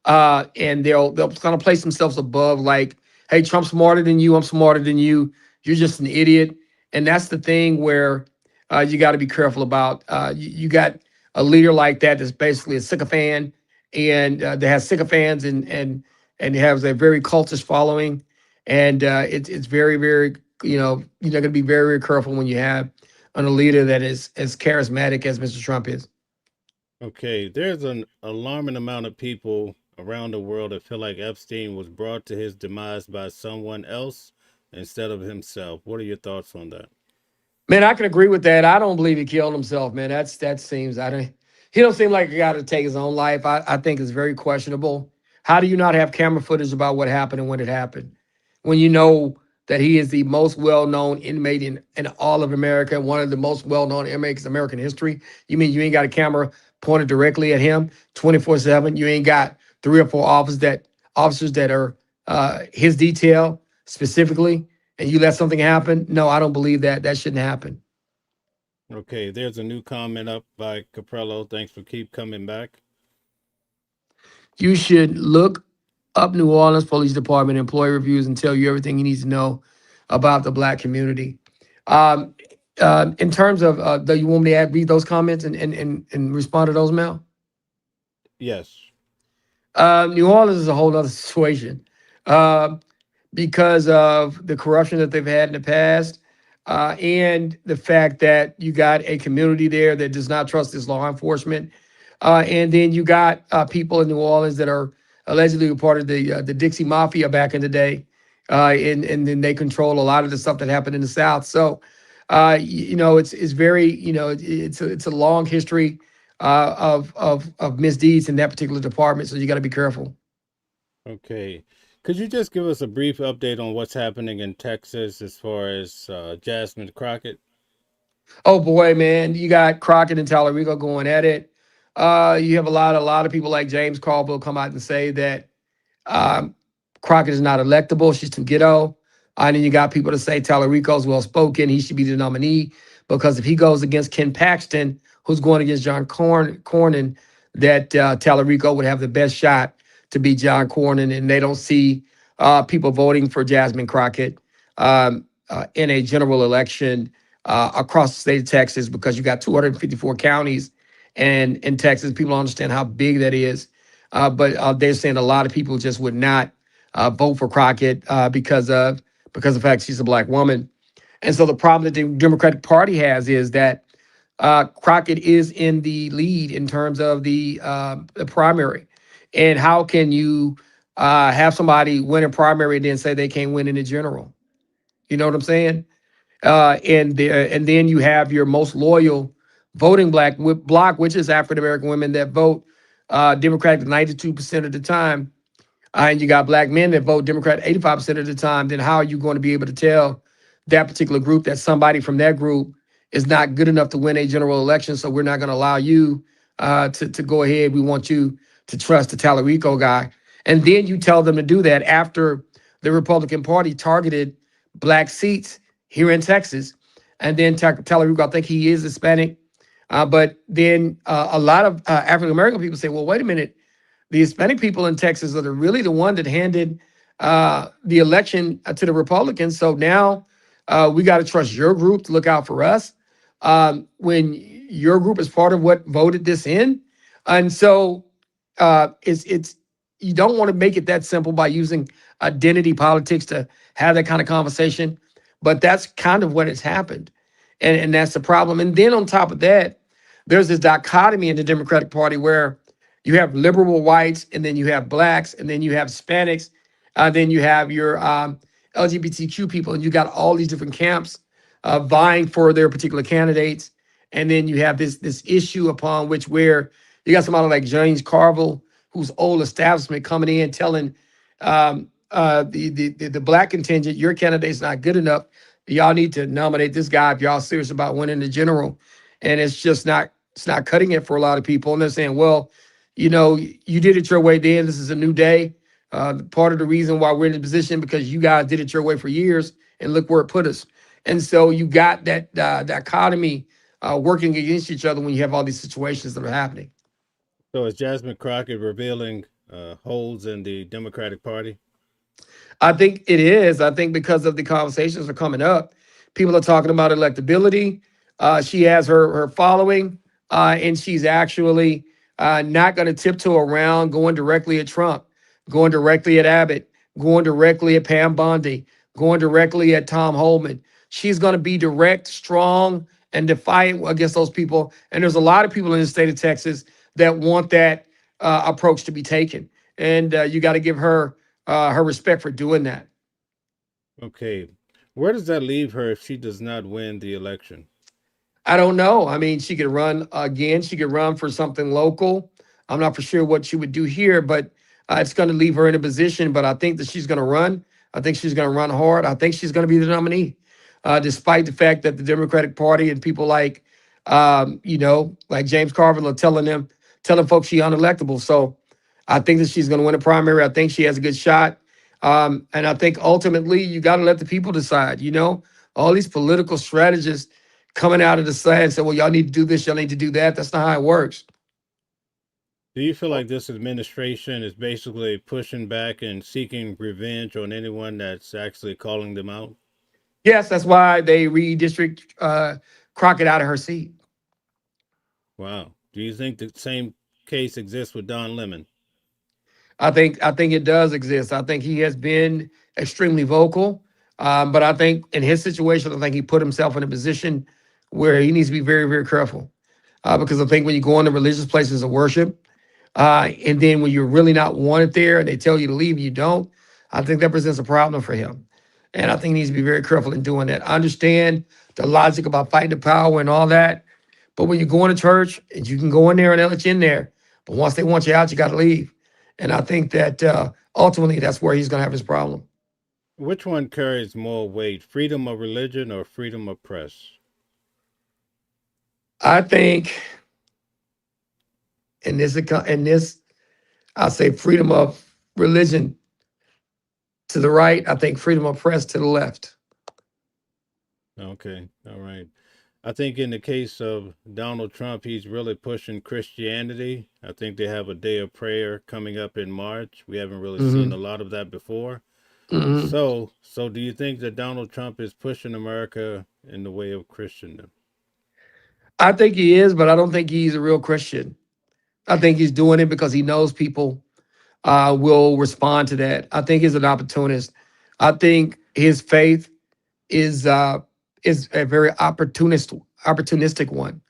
and they'll kind of place themselves above, like, hey, Trump's smarter than you. I'm smarter than you. You're just an idiot. And that's the thing where you got to be careful about. You got a leader like that that's basically a sycophant, and that has sycophants and has a very cultist following, and it's very, very, you're going to be very, very careful when you have a leader that is as charismatic as Mr. Trump is. Okay, there's an alarming amount of people around the world that feel like Epstein was brought to his demise by someone else instead of himself. What are your thoughts on that? Man, I can agree with that. I don't believe he killed himself, man. That seems I don't he don't seem like a guy to take his own life. I think it's very questionable. How do you not have camera footage about what happened and when it happened? When you know that he is the most well-known inmate in all of America, one of the most well-known inmates in American history. You mean you ain't got a camera pointed directly at him 24/7? You ain't got three or four officers that are his detail specifically, and you let something happen? No, I don't believe that. That shouldn't happen. Okay, there's a new comment up by Caprello. Thanks for keep coming back. You should look up New Orleans Police Department employee reviews and tell you everything you need to know about the Black community. Um, in terms of, do you want me to read those comments and respond to those, Mel? Yes. New Orleans is a whole other situation. Uh, because of the corruption that they've had in the past, and the fact that you got a community there that does not trust its law enforcement, and then you got people in New Orleans that are allegedly a part of the Dixie Mafia back in the day, and then they control a lot of the stuff that happened in the South. So, it's very, it's a long history of misdeeds in that particular department. So you got to be careful. Okay. Could you just give us a brief update on what's happening in Texas as far as Jasmine Crockett? Oh boy, man, you got Crockett and Tallarico going at it. You have a lot of people like James Caldwell come out and say that um, Crockett is not electable. She's too ghetto. And then you got people to say Tallarico's well spoken. He should be the nominee because if he goes against Ken Paxton, who's going against John Cornyn, that Tallarico would have the best shot to beat John Cornyn. And they don't see people voting for Jasmine Crockett in a general election across the state of Texas because you got 254 counties, and in Texas, people don't understand how big that is. But they're saying a lot of people just would not vote for Crockett because of the fact she's a Black woman. And so the problem that the Democratic Party has is that Crockett is in the lead in terms of the primary. And how can you have somebody win a primary and then say they can't win in the general? You know what I'm saying? And then you have your most loyal voting block, which is African American women that vote Democratic 92% of the time, and you got Black men that vote Democrat 85% of the time. Then how are you going to be able to tell that particular group that somebody from that group is not good enough to win a general election? So we're not going to allow you to go ahead. We want you to trust the Tallarico guy, and then you tell them to do that after the Republican Party targeted Black seats here in Texas. And then Tallarico, I think he is Hispanic. But then a lot of African-American people say, well, wait a minute. The Hispanic people in Texas are really the one that handed the election to the Republicans. So now we got to trust your group to look out for us when your group is part of what voted this in. And so it's you don't want to make it that simple by using identity politics to have that kind of conversation. But that's kind of what has happened. And that's the problem. And then on top of that, there's this dichotomy in the Democratic Party where you have liberal whites, and then you have Blacks, and then you have Hispanics, then you have your LGBTQ people, and you got all these different camps vying for their particular candidates. And then you have this issue upon which where you got somebody like James Carville, who's old establishment, coming in telling the Black contingent, your candidate's not good enough. Y'all need to nominate this guy if y'all serious about winning the general. And it's not cutting it for a lot of people. And they're saying, well, you did it your way then. This is a new day. Part of the reason why we're in this position because you guys did it your way for years, and look where it put us. And so you got that dichotomy working against each other when you have all these situations that are happening. So is Jasmine Crockett revealing holes in the Democratic Party? I think it is. I think because of the conversations are coming up, people are talking about electability. She has her following, and she's actually not going to tiptoe around going directly at Trump, going directly at Abbott, going directly at Pam Bondi, going directly at Tom Homan. She's going to be direct, strong, and defiant against those people. And there's a lot of people in the state of Texas that want that approach to be taken. And you got to give her respect for doing that. Okay. Where does that leave her if she does not win the election? I don't know. I mean, she could run again. She could run for something local. I'm not for sure what she would do here, but it's going to leave her in a position. But I think that she's going to run. I think she's going to run hard. I think she's going to be the nominee, despite the fact that the Democratic Party and people like, like James Carville are telling folks she's unelectable. So I think that she's going to win a primary. I think she has a good shot. And I think ultimately you got to let the people decide. All these political strategists coming out of the side and say, well, y'all need to do this, y'all need to do that. That's not how it works. Do you feel like this administration is basically pushing back and seeking revenge on anyone that's actually calling them out? Yes, that's why they redistrict Crockett out of her seat. Wow. Do you think the same case exists with Don Lemon? I think it does exist. I think he has been extremely vocal. But I think in his situation, I think he put himself in a position where he needs to be very, very careful. Because I think when you go into religious places of worship, and then when you're really not wanted there and they tell you to leave, you don't, I think that presents a problem for him. And I think he needs to be very careful in doing that. I understand the logic about fighting the power and all that. But when you go into church, and you can go in there and they'll let you in there. But once they want you out, you got to leave. And I think that ultimately that's where he's going to have his problem. Which one carries more weight, freedom of religion or freedom of press? I think in this, I'll say freedom of religion to the right. I think freedom of press to the left. Okay, all right. I think in the case of Donald Trump, he's really pushing Christianity. I think they have a day of prayer coming up in March. We haven't really seen a lot of that before. Mm-hmm. So do you think that Donald Trump is pushing America in the way of Christendom? I think he is, but I don't think he's a real Christian. I think he's doing it because he knows people will respond to that. I think he's an opportunist. I think his faith is a very opportunistic one.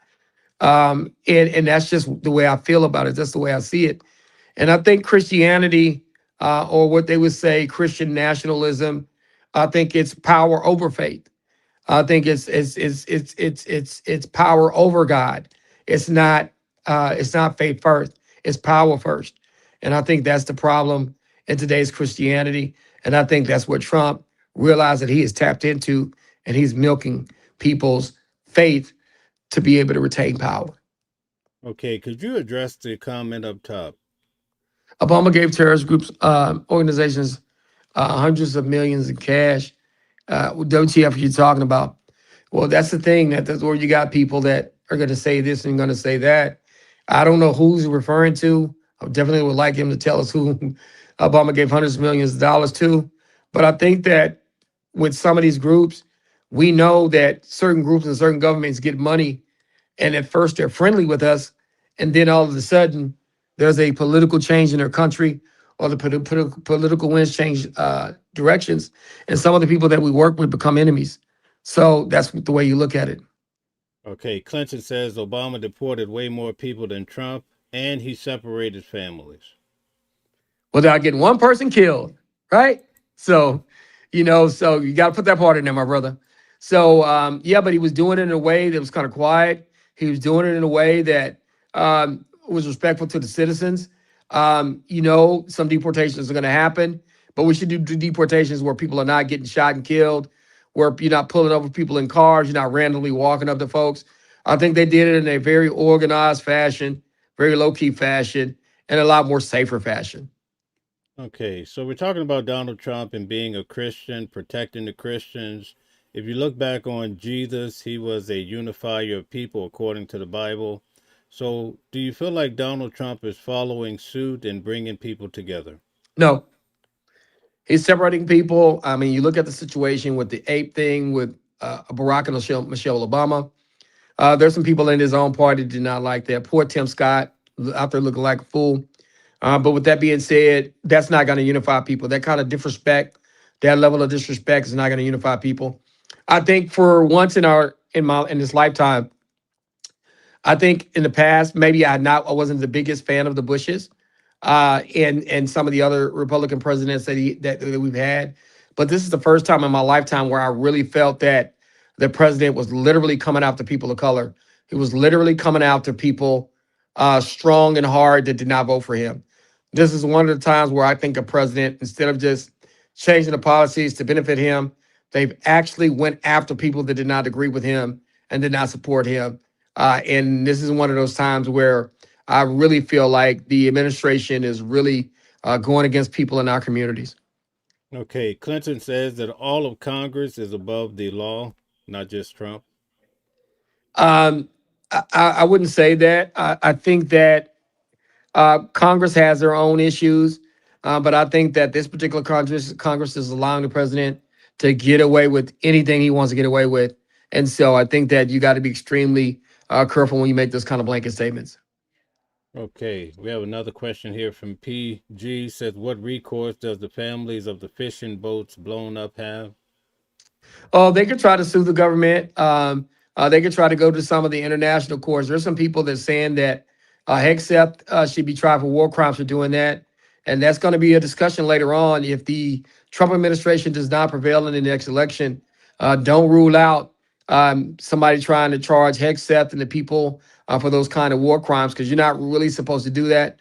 And that's just the way I feel about it. That's the way I see it. And I think Christianity, or what they would say Christian nationalism, I think it's power over faith. I think it's power over God. It's not faith first. It's power first. And I think that's the problem in today's Christianity. And I think that's what Trump realized that he has tapped into, and he's milking people's faith to be able to retain power. Okay, could you address the comment up top? Obama gave terrorist groups, organizations, hundreds of millions in cash. WTF are you talking about? Well, that's the thing. That's where you got people that are going to say this and going to say that. I don't know who's referring to. I definitely would like him to tell us who Obama gave hundreds of millions of dollars to. But I think that with some of these groups, we know that certain groups and certain governments get money, and at first they're friendly with us, and then all of a sudden there's a political change in their country, or the political winds change directions, and some of the people that we work with become enemies. So that's the way you look at it. Okay, Clinton says Obama deported way more people than Trump, and he separated families. Without getting one person killed, right? So, so you got to put that part in there, my brother. So, yeah, but he was doing it in a way that was kind of quiet. He was doing it in a way that was respectful to the citizens. Some deportations are going to happen, but we should do deportations where people are not getting shot and killed, where you're not pulling over people in cars, you're not randomly walking up to folks. I think they did it in a very organized fashion, very low-key fashion, and a lot more safer fashion. Okay, so we're talking about Donald Trump and being a Christian, protecting the Christians. If you look back on Jesus, he was a unifier of people according to the Bible. So, do you feel like Donald Trump is following suit and bringing people together? No, he's separating people. I mean, you look at the situation with the ape thing with Barack and Michelle Obama. There's some people in his own party that did not like that. Poor Tim Scott out there looking like a fool. But with that being said, that's not going to unify people. That kind of disrespect, that level of disrespect is not going to unify people. I think for once in this lifetime, I think in the past, maybe I wasn't the biggest fan of the Bushes, and some of the other Republican presidents that we've had. But this is the first time in my lifetime where I really felt that the president was literally coming after people of color. He was literally coming after people strong and hard that did not vote for him. This is one of the times where I think a president, instead of just changing the policies to benefit him, they've actually went after people that did not agree with him and did not support him. And this is one of those times where I really feel like the administration is really going against people in our communities. Okay, Clinton says that all of Congress is above the law, not just Trump. Um, I wouldn't say that. I think that Congress has their own issues, but I think that this particular Congress is allowing the president to get away with anything he wants to get away with. And so I think that you got to be extremely careful when you make those kind of blanket statements. Okay, we have another question here from PG. Says, what recourse does the families of the fishing boats blown up have? Oh, they could try to sue the government. They could try to go to some of the international courts. There's some people that saying that Hexep should be tried for war crimes for doing that, and that's going to be a discussion later on. If the Trump administration does not prevail in the next election, don't rule out somebody trying to charge Hexep and the people for those kind of war crimes, because you're not really supposed to do that.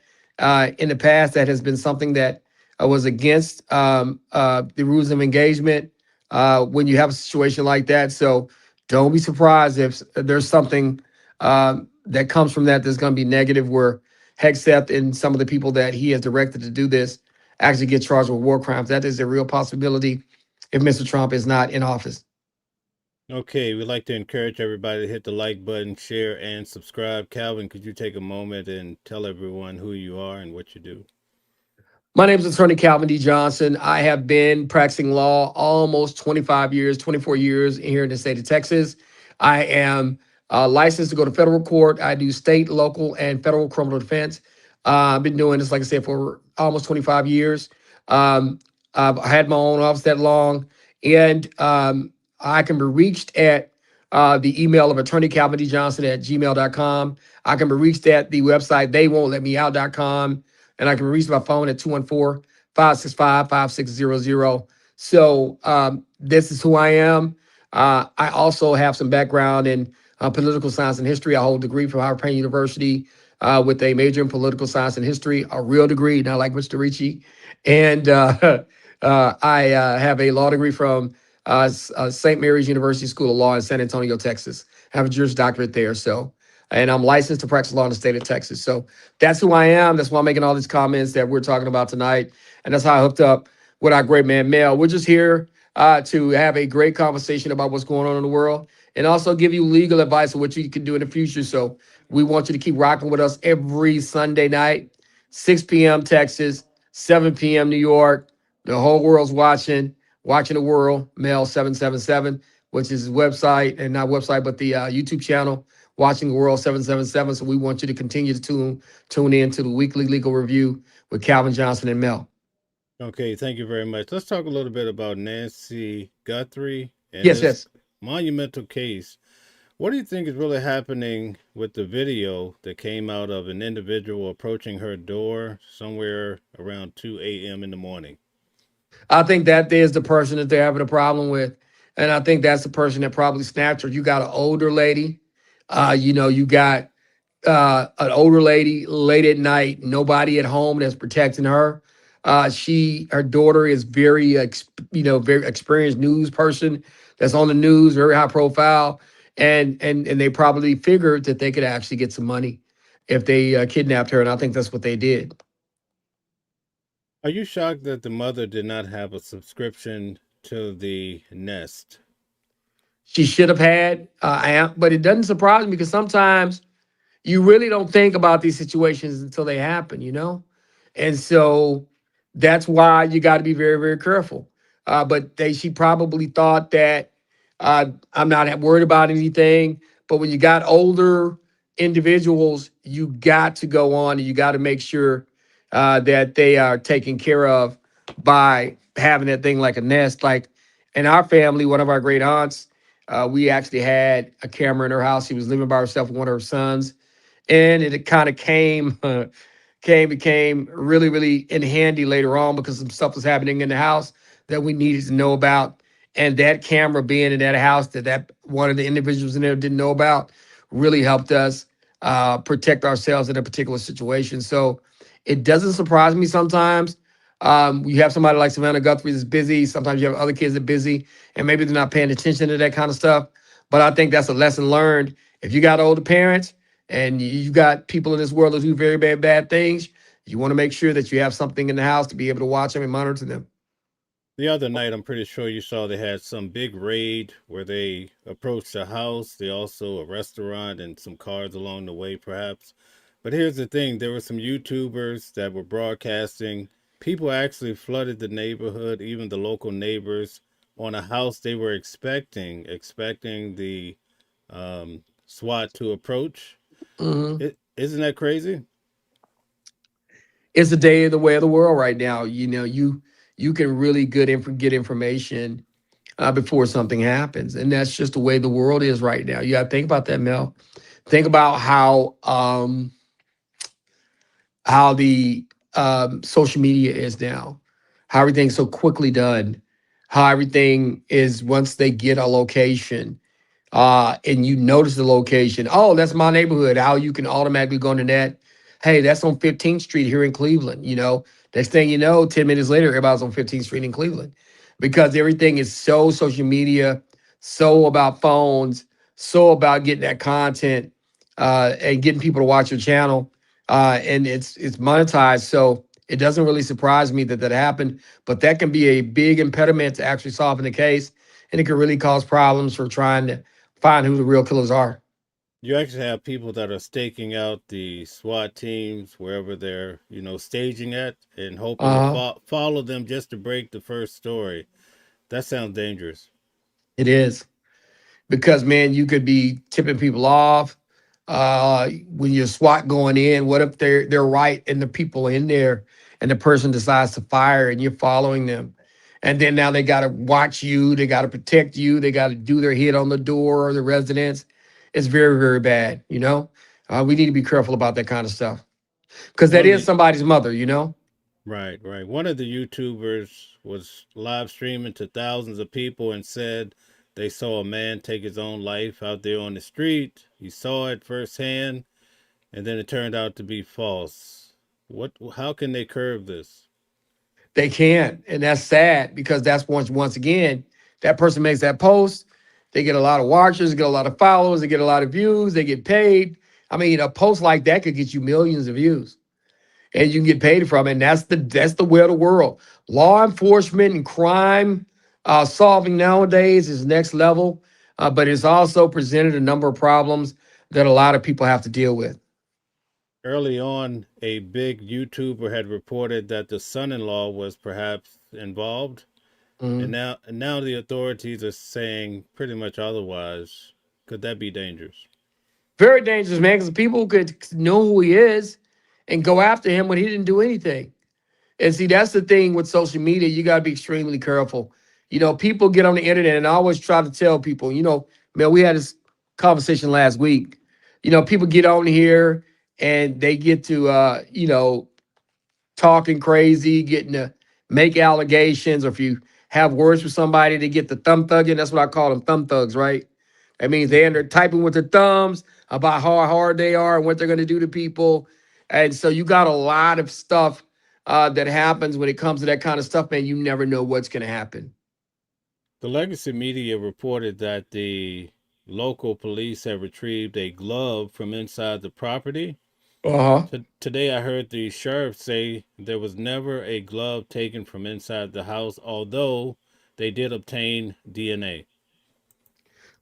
In the past, that has been something that was against the rules of engagement when you have a situation like that. So don't be surprised if there's something that comes from that that's going to be negative, where Hexeth and some of the people that he has directed to do this actually get charged with war crimes. That is a real possibility if Mr. Trump is not in office. Okay, we'd like to encourage everybody to hit the like button, share, and subscribe. Calvin, could you take a moment and tell everyone who you are and what you do? My name is Attorney Calvin D. Johnson. I have been practicing law almost 25 years, 24 years here in the state of Texas. I am licensed to go to federal court. I do state, local, and federal criminal defense. I've been doing this, like I said, for almost 25 years. I've had my own office that long, and I can be reached at the email of Attorney Calvin D. Johnson at gmail.com. I can be reached at the website theywon'tletmeout.com. And I can reach my phone at 214-565-5600. So this is who I am. I also have some background in political science and history. I hold a degree from Howard Payne University with a major in political science and history, a real degree, not like Mr. Ricci. And I have a law degree from St. Mary's University School of Law in San Antonio, Texas. I have a Juris Doctorate there. So, and I'm licensed to practice law in the state of Texas. So that's who I am. That's why I'm making all these comments that we're talking about tonight. And that's how I hooked up with our great man, Mel. We're just here to have a great conversation about what's going on in the world and also give you legal advice on what you can do in the future. So we want you to keep rocking with us every Sunday night, 6 p.m. Texas, 7 p.m. New York. The whole world's watching the world, Mel 777, which is his website, and not website, but the YouTube channel. Watching the World 777. So we want you to continue to tune in to the weekly legal review with Calvin Johnson and Mel. Okay, thank you very much. Let's talk a little bit about Nancy Guthrie and Yes, this yes. monumental case. What do you think is really happening with the video that came out of an individual approaching her door somewhere around 2 a.m. in the morning? I think that is the person that they're having a problem with. And I think that's the person that probably snapped her. You got an older lady. You got an older lady late at night, nobody at home that's protecting her. Her daughter is very experienced news person that's on the news, very high profile, and they probably figured that they could actually get some money if they kidnapped her, and I think that's what they did. Are you shocked that the mother did not have a subscription to the Nest? She should have had, but it doesn't surprise me because sometimes you really don't think about these situations until they happen, you know? And so that's why you got to be very, very careful. She probably thought that I'm not worried about anything. But when you got older individuals, you got to go on and you got to make sure that they are taken care of by having that thing like a Nest. Like in our family, one of our great aunts, we actually had a camera in her house. She was living by herself with one of her sons, and it kind of became really really in handy later on because some stuff was happening in the house that we needed to know about, and that camera being in that house that one of the individuals in there didn't know about really helped us protect ourselves in a particular situation. So it doesn't surprise me sometimes. You have somebody like Savannah Guthrie that's busy. Sometimes you have other kids that are busy and maybe they're not paying attention to that kind of stuff. But I think that's a lesson learned. If you got older parents and you got people in this world that do very bad things, you want to make sure that you have something in the house to be able to watch them and monitor them. The other night, I'm pretty sure you saw they had some big raid where they approached a house. They also a restaurant and some cars along the way, perhaps. But here's the thing: there were some YouTubers that were broadcasting. People actually flooded the neighborhood, even the local neighbors, on a house they were expecting the SWAT to approach. Mhm. Isn't that crazy? It's the day of the way of the world right now. You know, you can really get information before something happens, and that's just the way the world is right now. You got to think about that, Mel. Think about how the social media is now, how everything's so quickly done, how everything is once they get a location and you notice the location. Oh, that's my neighborhood. How you can automatically go on the net. Hey, that's on 15th Street here in Cleveland. You know, next thing you know, 10 minutes later, everybody's on 15th Street in Cleveland because everything is so social media, so about phones, so about getting that content and getting people to watch your channel. And it's monetized. So it doesn't really surprise me that that happened, but that can be a big impediment to actually solving the case. And it can really cause problems for trying to find who the real killers are. You actually have people that are staking out the SWAT teams wherever they're, staging at and hoping to Uh huh. follow them just to break the first story. That sounds dangerous. It is because man, you could be tipping people off. When you're SWAT going in, what if they're right and the people in there, and the person decides to fire and you're following them, and then now they got to watch you, they got to protect you, they got to do their hit on the door of the residence. It's very bad. You know, we need to be careful about that kind of stuff because One that of is the somebody's mother. You know. right. One of the YouTubers was live streaming to thousands of people and said they saw a man take his own life out there on the street. He saw it firsthand, and then it turned out to be false. What? How can they curb this? They can't, and that's sad because that's once again that person makes that post. They get a lot of watchers, get a lot of followers, they get a lot of views, they get paid. I mean, a post like that could get you millions of views, and you can get paid from it. And that's the way of the world. Law enforcement and crime solving nowadays is next level, but it's also presented a number of problems that a lot of people have to deal with. Early on, a big YouTuber had reported that the son-in-law was perhaps involved, and Mhm. now the authorities are saying pretty much otherwise. Could that be dangerous? Very dangerous, man, because people could know who he is and go after him when he didn't do anything. And see, that's the thing with social media. You got to be extremely careful. You know, people get on the internet, and I always try to tell people, man, we had this conversation last week. You know, people get on here and they get to, talking crazy, getting to make allegations, or if you have words with somebody, they get the thumb thugging. That's what I call them, thumb thugs, right? That means they're in there typing with their thumbs about how hard they are and what they're going to do to people. And so you got a lot of stuff that happens when it comes to that kind of stuff, man. You never know what's going to happen. The legacy media reported that the local police have retrieved a glove from inside the property. Uh-huh. Today, I heard the sheriff say there was never a glove taken from inside the house, although they did obtain DNA.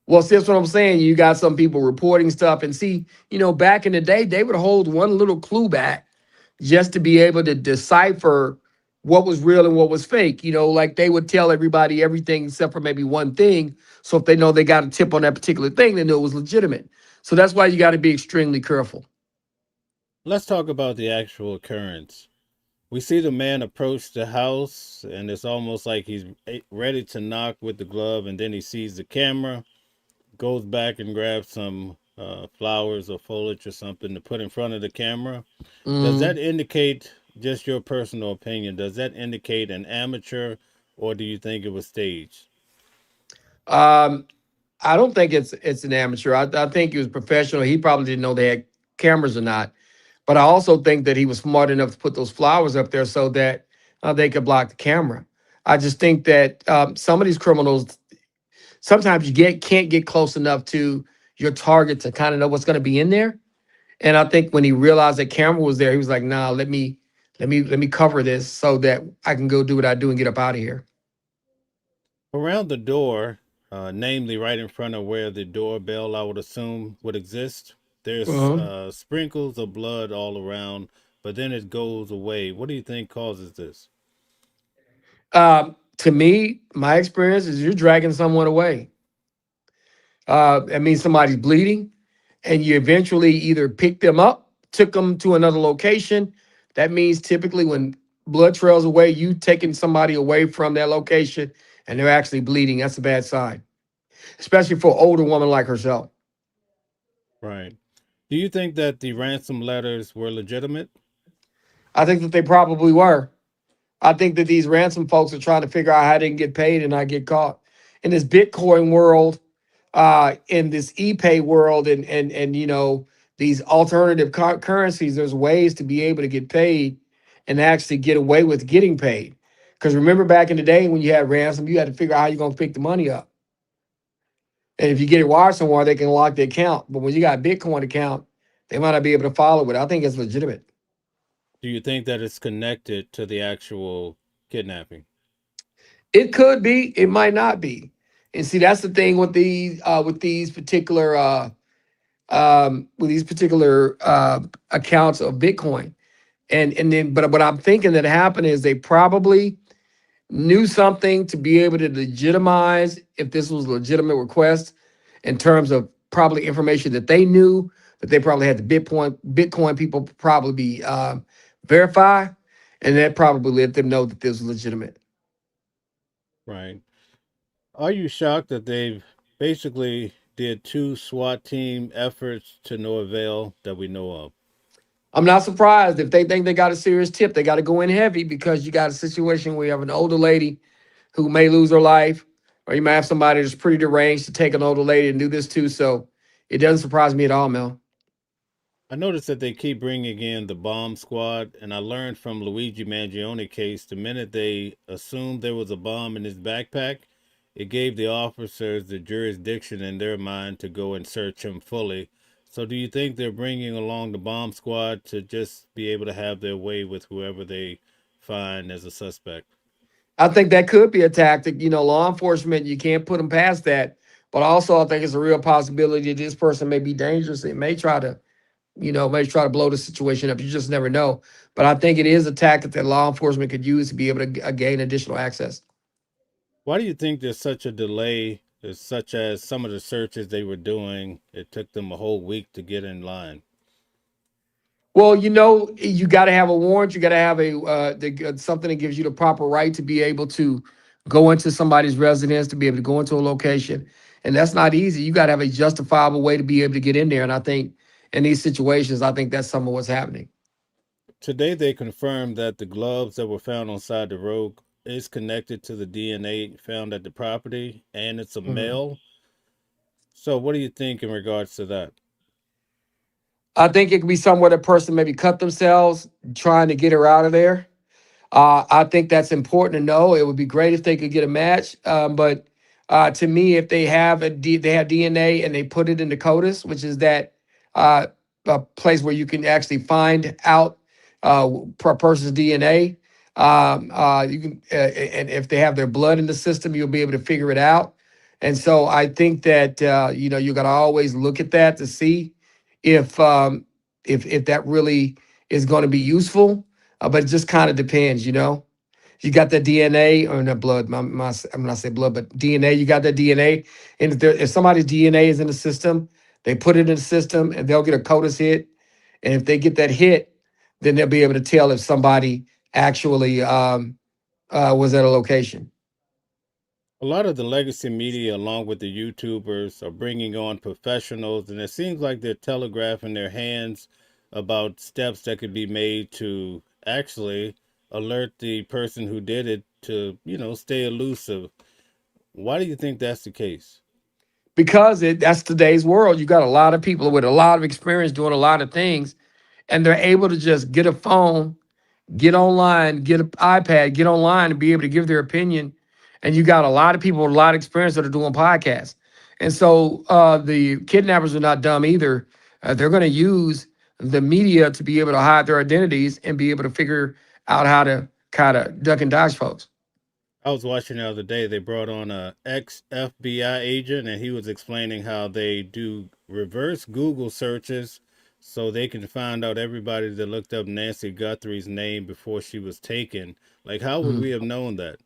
Well, see, that's what I'm saying. You got some people reporting stuff, and see, back in the day, they would hold one little clue back just to be able to decipher what was real and what was fake. Like they would tell everybody everything except for maybe one thing. So if they know they got a tip on that particular thing, they knew it was legitimate. So that's why you got to be extremely careful. Let's talk about the actual occurrence. We see the man approach the house, and it's almost like he's ready to knock with the glove, and then he sees the camera, goes back and grabs some flowers or foliage or something to put in front of the camera. Does that Mhm. indicate, just your personal opinion, does that indicate an amateur, or do you think it was staged? Um, I don't think it's an amateur. I think he was professional. He probably didn't know they had cameras or not. But I also think that he was smart enough to put those flowers up there so that they could block the camera. I just think that some of these criminals, sometimes you can't get close enough to your target to kind of know what's going to be in there. And I think when he realized that camera was there, he was like, "Nah, let me cover this so that I can go do what I do and get up out of here." Around the door, namely right in front of where the doorbell, I would assume, would exist, there's Uh-huh. sprinkles of blood all around, but then it goes away. What do you think causes this? To me, my experience is you're dragging someone away. That means somebody's bleeding, and you eventually either pick them up, took them to another location. That means typically when blood trails away, you taking somebody away from that location and they're actually bleeding. That's a bad sign, especially for an older woman like herself. Right. Do you think that the ransom letters were legitimate? I think that they probably were. I think that these ransom folks are trying to figure out how they can get paid and not get caught. In this Bitcoin world, in this ePay world, and these alternative currencies, there's ways to be able to get paid and actually get away with getting paid. Because remember back in the day when you had ransom, you had to figure out how you're going to pick the money up. And if you get it wired somewhere, they can lock the account. But when you got a Bitcoin account, they might not be able to follow it. I think it's legitimate. Do you think that it's connected to the actual kidnapping? It could be, it might not be. And see, that's the thing with these particular accounts of Bitcoin. And then but what I'm thinking that happened is they probably knew something to be able to legitimize if this was a legitimate request in terms of probably information that they knew that they probably had the Bitcoin people probably be verify, and that probably let them know that this was legitimate. Right. Are you shocked that they've basically did two SWAT team efforts to no avail that we know of? I'm not surprised if they think they got a serious tip. They got to go in heavy because you got a situation where you have an older lady who may lose her life, or you might have somebody that's pretty deranged to take an older lady and do this too. So it doesn't surprise me at all, Mel. I noticed that they keep bringing in the bomb squad, and I learned from Luigi Mangione case the minute they assumed there was a bomb in his backpack, it gave the officers the jurisdiction in their mind to go and search him fully. So, do you think they're bringing along the bomb squad to just be able to have their way with whoever they find as a suspect? I think that could be a tactic. Law enforcement, you can't put them past that. But also, I think it's a real possibility that this person may be dangerous. It may try to blow the situation up. You just never know. But I think it is a tactic that law enforcement could use to be able to gain additional access. Why do you think there's such a delay, such as some of the searches they were doing? It took them a whole week to get in line. Well, you got to have a warrant. You got to have something that gives you the proper right to be able to go into somebody's residence, to be able to go into a location, and that's not easy. You got to have a justifiable way to be able to get in there. And I think in these situations, I think that's some of what's happening. Today, they confirmed that the gloves that were found on side the road is connected to the DNA found at the property, and it's a Mhm. male. So, what do you think in regards to that? I think it could be somewhere the person maybe cut themselves trying to get her out of there. I think that's important to know. It would be great if they could get a match, but to me, if they have DNA and they put it in the CODIS, which is that uh, a place where you can actually find out per person's DNA. You can, and if they have their blood in the system, you'll be able to figure it out. And so I think that you got to always look at that to see if if that really is going to be useful. But it just kind of depends, you know. You got that DNA or not blood. I'm not say blood, but DNA. You got that DNA, and if somebody's DNA is in the system, they put it in the system, and they'll get a CODIS hit. And if they get that hit, then they'll be able to tell if somebody actually was at a location. A lot of the legacy media, along with the YouTubers, are bringing on professionals, and it seems like they're telegraphing their hands about steps that could be made to actually alert the person who did it to, stay elusive. Why do you think that's the case? Because that's today's world. You got a lot of people with a lot of experience doing a lot of things, and they're able to just get a phone, get online, get an iPad, get online, and be able to give their opinion. And you got a lot of people with a lot of experience that are doing podcasts. And so the kidnappers are not dumb either. They're going to use the media to be able to hide their identities and be able to figure out how to kind of duck and dodge folks. I was watching the other day, they brought on a ex FBI agent, and he was explaining how they do reverse Google searches so they can find out everybody that looked up Nancy Guthrie's name before she was taken. Like, how would we Mhm. have known that?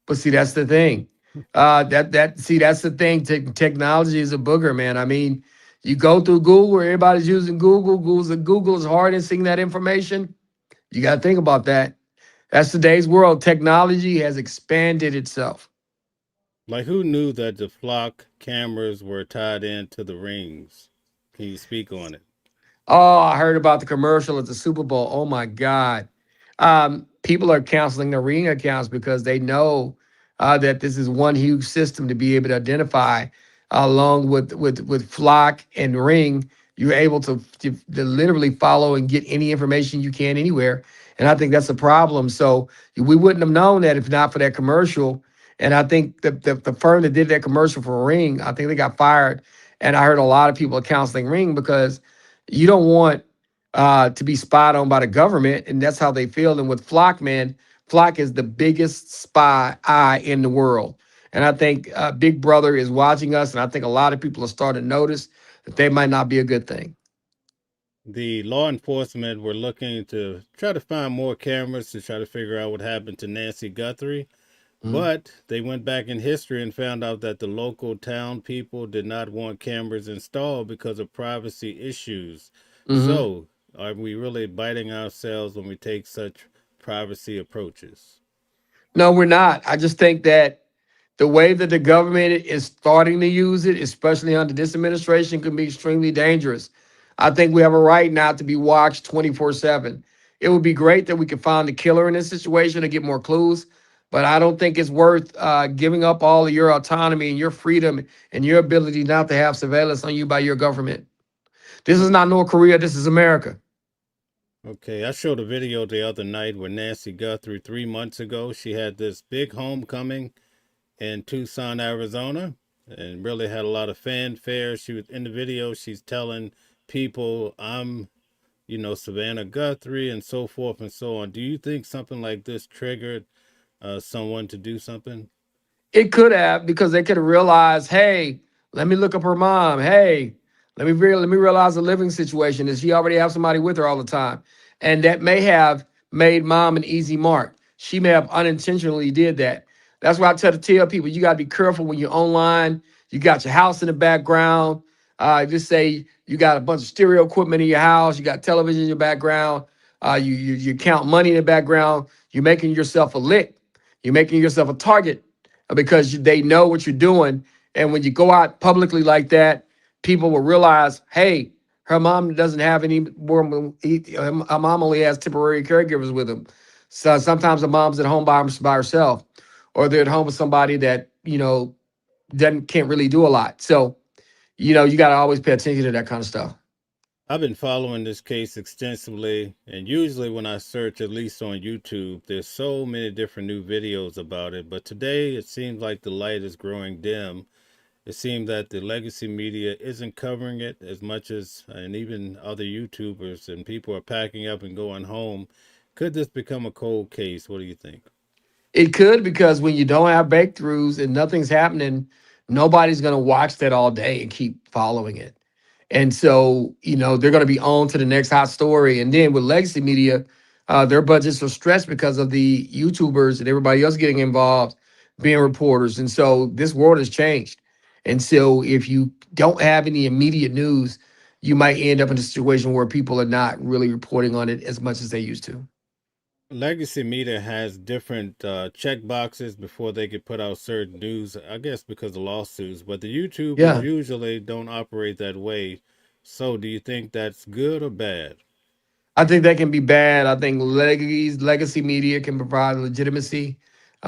But see, that's the thing. That's the thing. Technology is a booger, man. I mean, you go through Google, everybody's using Google. Google is harnessing that information. You got to think about that. That's today's world. Technology has expanded itself. Like, who knew that the flock cameras were tied into the rings? Can you speak on it? Oh, I heard about the commercial at the Super Bowl. Oh my God. People are canceling their ring accounts because they know that this is one huge system to be able to identify, along with Flock and Ring. You're able to literally follow and get any information you can anywhere. And I think that's a problem. So we wouldn't have known that if not for that commercial. And I think the firm that did that commercial for Ring, I think they got fired. And I heard a lot of people are canceling Ring because you don't want to be spied on by the government, and that's how they feel. And with Flock, man, Flock is the biggest spy eye in the world. And I think Big Brother is watching us, and I think a lot of people are starting to notice that they might not be a good thing. The law enforcement were looking to try to find more cameras to try to figure out what happened to Nancy Guthrie. Mhm. But they went back in history and found out that the local town people did not want cameras installed because of privacy issues. Mhm. So, are we really biting ourselves when we take such privacy approaches? No, we're not. I just think that the way that the government is starting to use it, especially under this administration, can be extremely dangerous. I think we have a right now to be watched 24/7. It would be great that we could find the killer in this situation and get more clues, but I don't think it's worth giving up all of your autonomy and your freedom and your ability not to have surveillance on you by your government. This is not North Korea. This is America. Okay, I showed a video the other night where Nancy Guthrie, 3 months ago, she had this big homecoming in Tucson, Arizona, and really had a lot of fanfare. She was in the video, she's telling people, I'm, Savannah Guthrie, and so forth and so on. Do you think something like this triggered someone to do something? It could have, because they could have realized, hey, let me look up her mom. Hey, let me realize the living situation. Does she already have somebody with her all the time? And that may have made mom an easy mark. She may have unintentionally did that. That's why I tell people you got to be careful when you're online. You got your house in the background. Just say you got a bunch of stereo equipment in your house. You got television in your background. You count money in the background. You're making yourself a lick. You're making yourself a target because they know what you're doing. And when you go out publicly like that, people will realize, hey, her mom doesn't have any more. Her mom only has temporary caregivers with them. So sometimes the mom's at home by herself, or they're at home with somebody that doesn't can't really do a lot. So you got to always pay attention to that kind of stuff. I've been following this case extensively, and usually when I search, at least on YouTube, there's so many different new videos about it. But today it seems like the light is growing dim, it seems that the legacy media isn't covering it as much as, and even other YouTubers, and people are packing up and going home. Could this become a cold case? What do you think? It could, because when you don't have breakthroughs and nothing's happening, nobody's going to watch that all day and keep following it. And so, they're going to be on to the next hot story. And then with legacy media, their budgets are stretched because of the YouTubers and everybody else getting involved, being reporters. And so this world has changed. And so if you don't have any immediate news, you might end up in a situation where people are not really reporting on it as much as they used to. Legacy media has different check boxes before they can put out certain news, I guess because of lawsuits, but the YouTubers Yeah. usually don't operate that way. So, do you think that's good or bad? I think that can be bad. I think legacy media can provide legitimacy,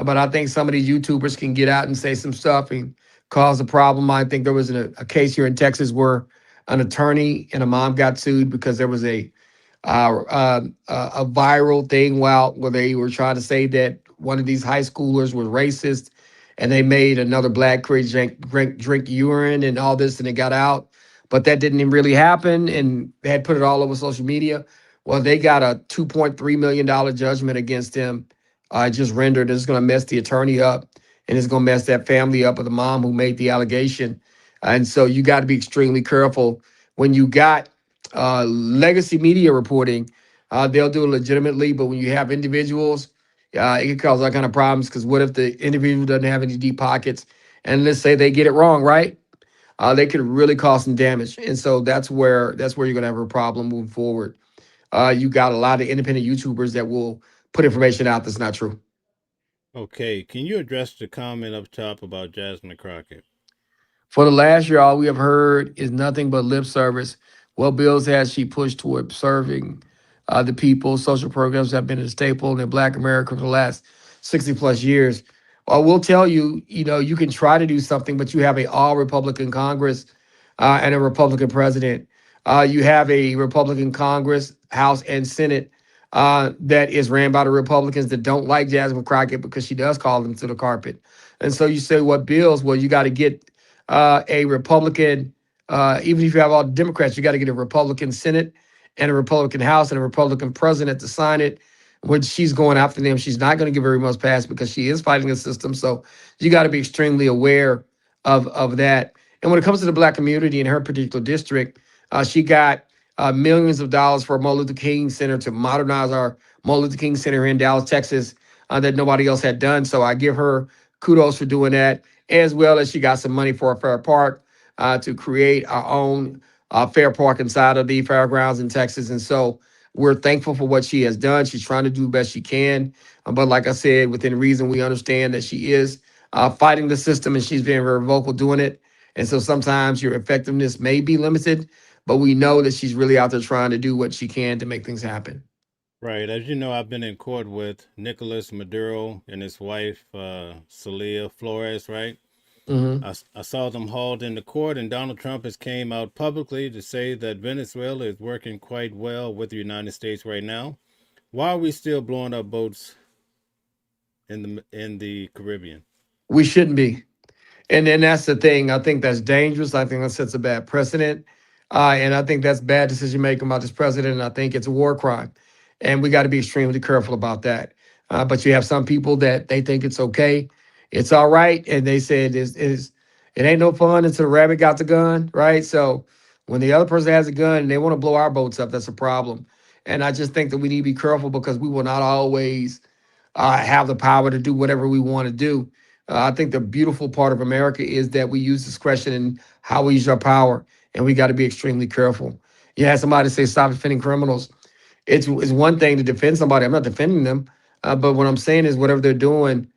but I think some of these YouTubers can get out and say some stuff and cause a problem. I think there was a case here in Texas where an attorney and a mom got sued because there was a viral thing where they were trying to say that one of these high schoolers was racist, and they made another black kid drink urine and all this, and it got out, but that didn't really happen, and they had put it all over social media. Well, they got a $2.3 million judgment against him, just rendered. It's going to mess the attorney up, and it's going to mess that family up of the mom who made the allegation. And so you got to be extremely careful when you got legacy media reporting. They'll do it legitimately, but when you have individuals, it can cause all kind of problems. Because what if the individual doesn't have any deep pockets, and let's say they get it wrong, right? They could really cause some damage, and so that's where you're gonna have a problem moving forward. You got a lot of independent YouTubers that will put information out that's not true. Okay, can you address the comment up top about Jasmine Crockett? For the last year, all we have heard is nothing but lip service. What bills has she pushed toward serving the people? Social programs have been a staple in Black America for the last 60 plus years. Well, we'll tell you, you can try to do something, but you have a all Republican Congress and a Republican president. You have a Republican Congress, House, and Senate that is ran by the Republicans that don't like Jasmine Crockett because she does call them to the carpet. And so you say, what bills? Well, you got to get a Republican, even if you have all the Democrats, you got to get a Republican Senate and a Republican House and a Republican president to sign it. When she's going after them, she's not going to give very much pass because she is fighting the system. So you got to be extremely aware of that. And when it comes to the Black community in her particular district, she got millions of dollars for Martin Luther King Center to modernize our Martin Luther King Center in Dallas, Texas, that nobody else had done. So I give her kudos for doing that, as well as she got some money for a fair park to create our own fair park inside of the fairgrounds in Texas. And so we're thankful for what she has done. She's trying to do the best she can. But like I said, within reason, we understand that she is fighting the system, and she's being very vocal doing it. And so sometimes your effectiveness may be limited, but we know that she's really out there trying to do what she can to make things happen. Right. As you know, I've been in court with Nicolas Maduro and his wife, Celia Flores, right? Hmm. I saw them hauled into court, and Donald Trump has came out publicly to say that Venezuela is working quite well with the United States right now. Why are we still blowing up boats in the Caribbean? We shouldn't be. And then that's the thing. I think that's dangerous. I think that sets a bad precedent. And I think that's bad decision making about this president. And I think it's a war crime. And we got to be extremely careful about that. But you have some people that they think it's okay. It's all right. And they said it ain't no fun until the rabbit got the gun. Right. So when the other person has a gun and they want to blow our boats up, that's a problem. And I just think that we need to be careful because we will not always have the power to do whatever we want to do. I think the beautiful part of America is that we use discretion in how we use our power, and we got to be extremely careful. You had somebody say, "Stop defending criminals." It's one thing to defend somebody. I'm not defending them, but what I'm saying is, whatever they're doing,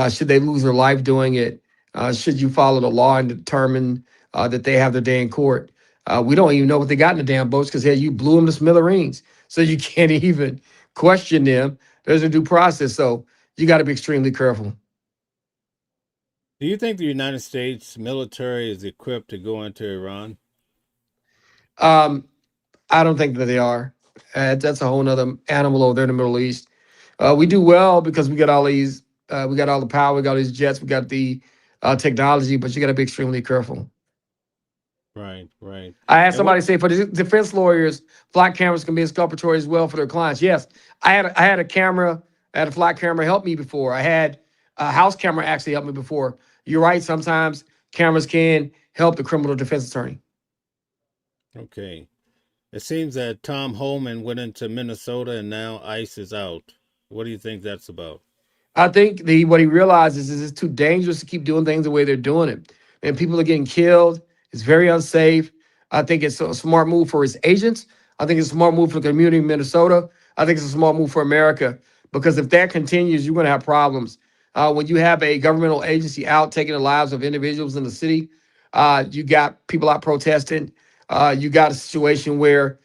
should they lose their life doing it? Should you follow the law and determine that they have their day in court? We don't even know what they got in the damn boats because hey, you blew them to smithereens, so you can't even question them. There's a due process, so you got to be extremely careful. Do you think the United States military is equipped to go into Iran? Um, I don't think that they are. That's a whole nother animal over there in the Middle East. We do well because we got all these, we got all the power, we got all these jets, we got the technology, but you got to be extremely careful. Right, right. I had And what? somebody say for the defense lawyers, flock cameras can be exculpatory as well for their clients. Yes, I had a camera, I had a flock camera help me before. I had a house camera actually help me before. You're right. Sometimes cameras can help the criminal defense attorney. Okay. It seems that Tom Holman went into Minnesota and now ICE is out. What do you think that's about? I think what he realizes is it's too dangerous to keep doing things the way they're doing it. And people are getting killed. It's very unsafe. I think it's a smart move for his agents. I think it's a smart move for the community in Minnesota. I think it's a smart move for America because if that continues, you're going to have problems. When you have a governmental agency out taking the lives of individuals in the city, you got people out protesting. You got a situation where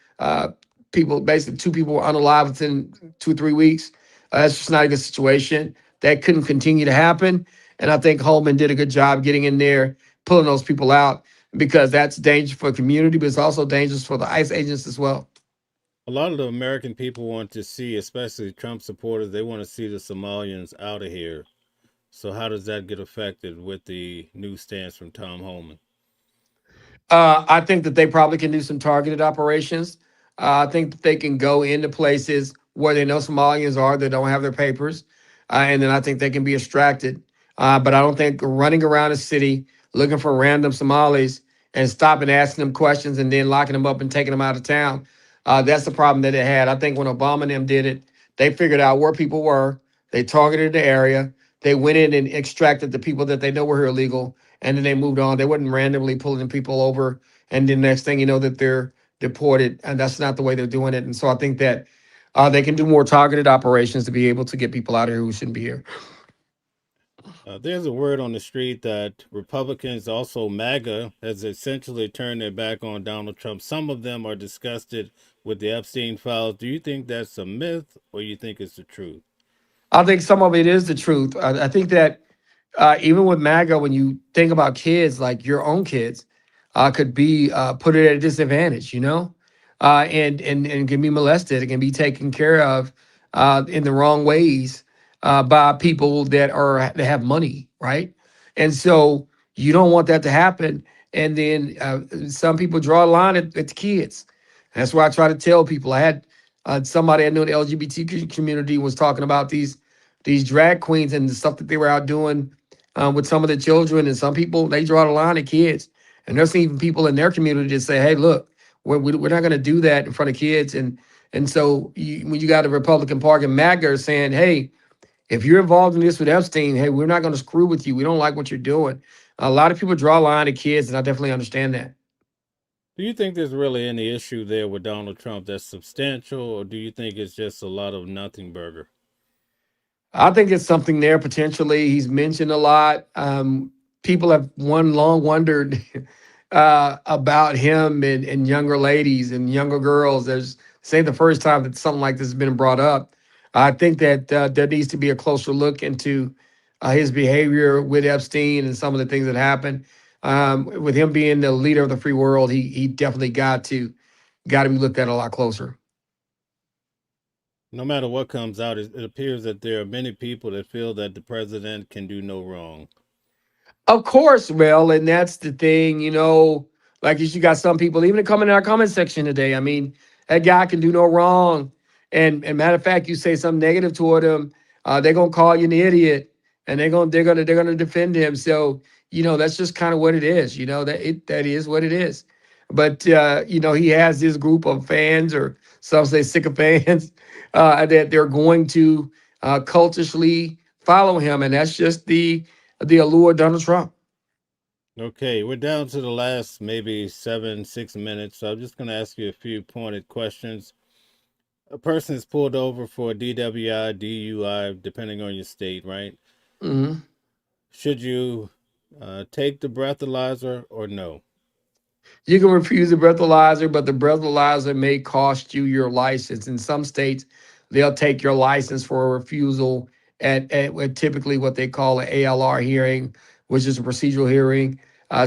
people, basically, two people were unalive within 2 or 3 weeks. That's just not a good situation. That couldn't continue to happen. And I think Holman did a good job getting in there, pulling those people out because that's dangerous for the community, but it's also dangerous for the ICE agents as well. A lot of the American people want to see, especially Trump supporters, they want to see the Somalians out of here. So how does that get affected with the new stance from Tom Holman? I think that they probably can do some targeted operations. I think that they can go into places where they know Somalians are that don't have their papers, and then I think they can be extracted. But I don't think running around a city looking for random Somalis and stopping asking them questions and then locking them up and taking them out of town. That's the problem that it had. I think when Obama and them did it, they figured out where people were. They targeted the area. They went in and extracted the people that they know were illegal, and then they moved on. They wasn't randomly pulling people over, and then next thing you know that they're deported, and that's not the way they're doing it. And so I think that they can do more targeted operations to be able to get people out of here who shouldn't be here. There's a word on the street that Republicans, also MAGA, has essentially turned their back on Donald Trump. Some of them are disgusted with the Epstein files. Do you think that's a myth or you think it's the truth? I think some of it is the truth. I think that even with MAGA, when you think about kids, like your own kids, could be put at a disadvantage, and can be molested. It can be taken care of in the wrong ways by people that have money, right? And so you don't want that to happen. And then some people draw a line at the kids. That's why I try to tell people. I had somebody I knew in the LGBT community was talking about these drag queens and the stuff that they were out doing with some of the children, and some people they draw the line at kids, and there's even people in their community that say, "Hey, look, we're not going to do that in front of kids." And so when you got a Republican Party and MAGA saying, "Hey, if you're involved in this with Epstein, hey, we're not going to screw with you. We don't like what you're doing." A lot of people draw a line at kids, and I definitely understand that. Do you think there's really any issue there with Donald Trump that's substantial, or do you think it's just a lot of nothing burger? I think it's something there potentially. He's mentioned a lot. People have one long wondered about him and younger ladies and younger girls. There's this ain't the first time that something like this has been brought up. I think that there needs to be a closer look into his behavior with Epstein and some of the things that happened. With him being the leader of the free world, he definitely got to be looked at a lot closer. No matter what comes out, it appears that there are many people that feel that the president can do no wrong. Of course, well, and that's the thing, like you got some people even coming in our comment section today. I mean, that guy can do no wrong. And matter of fact, you say something negative toward him, they're gonna call you an idiot, and they're gonna defend him. So that's just kind of what it is. That is what it is. But he has this group of fans, or some say sycophants, that they're going to cultishly follow him, and that's just the allure of Donald Trump. Okay, we're down to the last maybe 6 minutes. So I'm just going to ask you a few pointed questions. A person is pulled over for a DWI, DUI, depending on your state, right? Mhm. Should you take the breathalyzer or no? You can refuse the breathalyzer, but the breathalyzer may cost you your license. In some states, they'll take your license for a refusal at typically what they call an ALR hearing, which is a procedural hearing.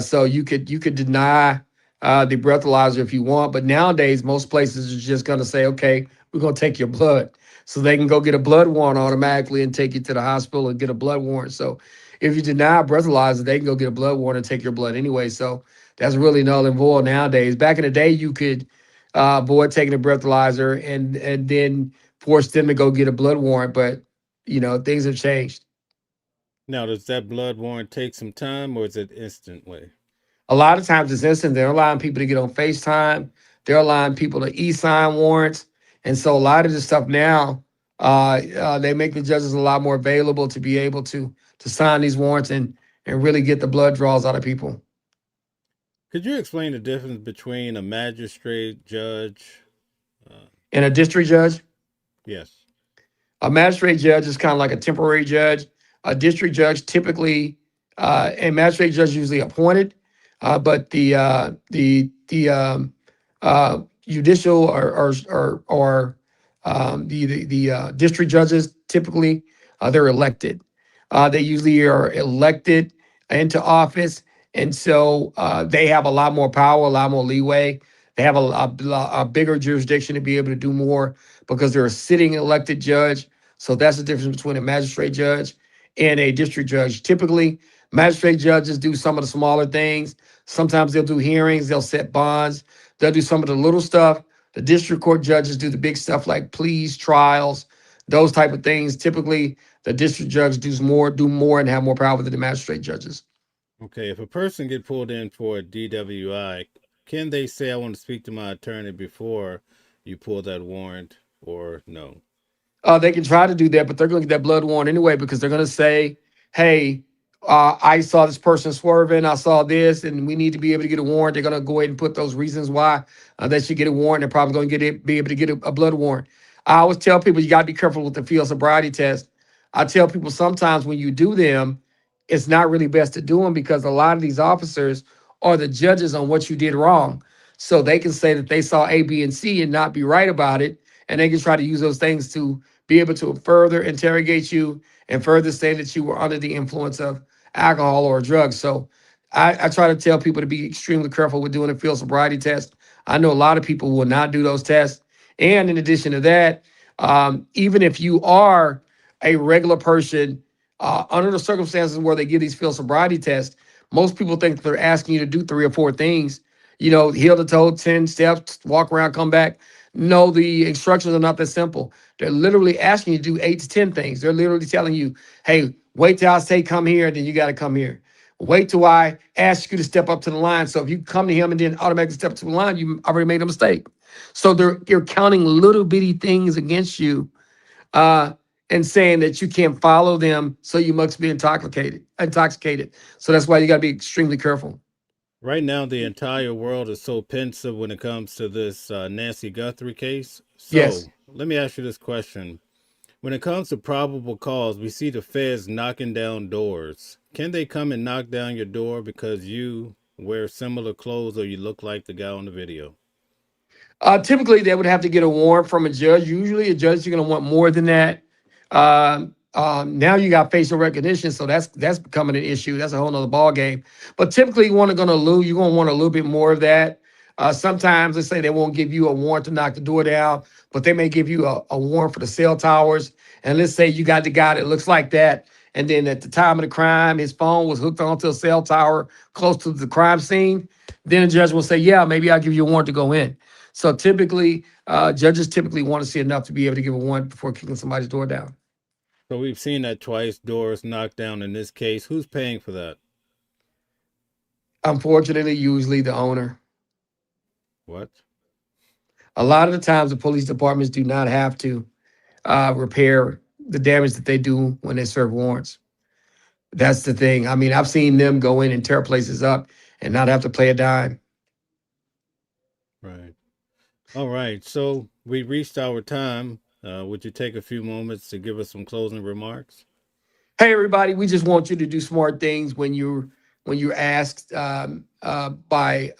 So you could deny the breathalyzer if you want, but nowadays most places are just going to say, okay, we're going to take your blood, so they can go get a blood warrant automatically and take you to the hospital and get a blood warrant. So if you deny a breathalyzer, they can go get a blood warrant and take your blood anyway. So that's really null and void nowadays. Back in the day, you could avoid taking a breathalyzer and then force them to go get a blood warrant. But things have changed. Now, does that blood warrant take some time or is it instantly? A lot of times it's instant. They're allowing people to get on FaceTime. They're allowing people to e-sign warrants. And so a lot of this stuff now, they make the judges a lot more available to be able to sign these warrants and really get the blood draws out of people. Could you explain the difference between a magistrate judge? And a district judge, Yes. a magistrate judge is kind of like a temporary judge. A district judge typically, a magistrate judge is usually appointed, but the judicial or the district judges typically they're elected. They usually are elected into office, and so they have a lot more power, a lot more leeway. They have a bigger jurisdiction to be able to do more because they're a sitting elected judge. So that's the difference between a magistrate judge and a district judge. Typically, magistrate judges do some of the smaller things. Sometimes they'll do hearings, they'll set bonds, they'll do some of the little stuff. The district court judges do the big stuff like pleas, trials, those type of things. Typically, the district judge do more, and have more power than the magistrate judges. Okay, if a person get pulled in for a DWI, can they say I want to speak to my attorney before you pull that warrant or no? They can try to do that, but they're going to get that blood warrant anyway because they're going to say, "Hey, I saw this person swerving. I saw this, and we need to be able to get a warrant." They're going to go ahead and put those reasons why they should get a warrant. They're probably going to be able to get a blood warrant. I always tell people you got to be careful with the field sobriety test. I tell people sometimes when you do them, it's not really best to do them because a lot of these officers are the judges on what you did wrong. So they can say that they saw A, B, and C and not be right about it. And they can try to use those things to be able to further interrogate you and further say that you were under the influence of alcohol or drugs. So I try to tell people to be extremely careful with doing a field sobriety test. I know a lot of people will not do those tests. And in addition to that, even if you are a regular person, under the circumstances where they give these field sobriety tests, most people think they're asking you to do 3 or 4 things. Heel to toe, 10 steps, walk around, come back. No, the instructions are not that simple. They're literally asking you to do 8 to 10 things. They're literally telling you, hey, wait till I say come here, then you got to come here. Wait till I ask you to step up to the line. So if you come to him and then automatically step to the line, you already made a mistake. So you're counting little bitty things against you and saying that you can't follow them, so you must be intoxicated. So that's why you got to be extremely careful. Right now, the entire world is so pensive when it comes to this Nancy Guthrie case. So Yes. let me ask you this question. When it comes to probable cause, we see the feds knocking down doors. Can they come and knock down your door because you wear similar clothes or you look like the guy on the video? Typically, they would have to get a warrant from a judge. Usually, a judge is going to want more than that. Now you got facial recognition, so that's becoming an issue. That's a whole nother ball game. But typically, you're going to want a little bit more of that. Sometimes let's say they won't give you a warrant to knock the door down, but they may give you a warrant for the cell towers. And let's say you got the guy that looks like that, and then at the time of the crime, his phone was hooked onto a cell tower close to the crime scene. Then the judge will say, "Yeah, maybe I'll give you a warrant to go in." So typically, judges typically want to see enough to be able to give a warrant before kicking somebody's door down. So we've seen that twice, doors knocked down in this case. Who's paying for that? Unfortunately, usually the owner. What? A lot of the times, the police departments do not have to repair the damage that they do when they serve warrants. That's the thing. I mean, I've seen them go in and tear places up and not have to pay a dime. Right. All right. So we reached our time. Would you take a few moments to give us some closing remarks? Hey, everybody, we just want you to do smart things when you're asked by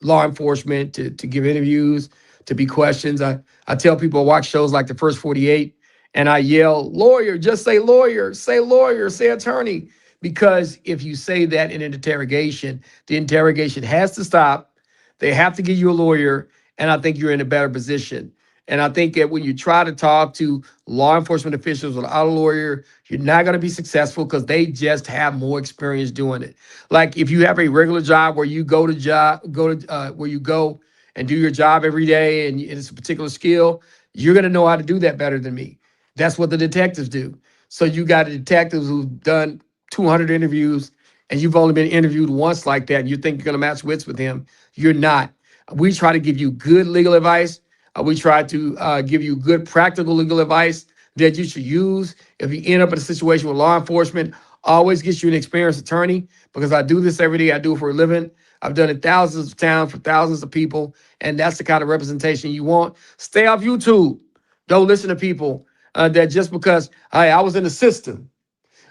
law enforcement to give interviews, to be questions. I tell people watch shows like The First 48, and I yell, lawyer, just say lawyer, say attorney. Because if you say that in an interrogation, the interrogation has to stop. They have to give you a lawyer, and I think you're in a better position. And I think that when you try to talk to law enforcement officials without a lawyer, you're not going to be successful because they just have more experience doing it. Like if you have a regular job where you where you go and do your job every day and it's a particular skill, you're going to know how to do that better than me. That's what the detectives do. So you got detectives who've done 200 interviews and you've only been interviewed once like that and you think you're going to match wits with him. You're not. We try to give you good legal advice. We try to give you good practical legal advice that you should use. If you end up in a situation with law enforcement, always get you an experienced attorney because I do this every day. I do it for a living. I've done it thousands of times for thousands of people, and that's the kind of representation you want. Stay off YouTube. Don't listen to people that just because hey, I was in the system,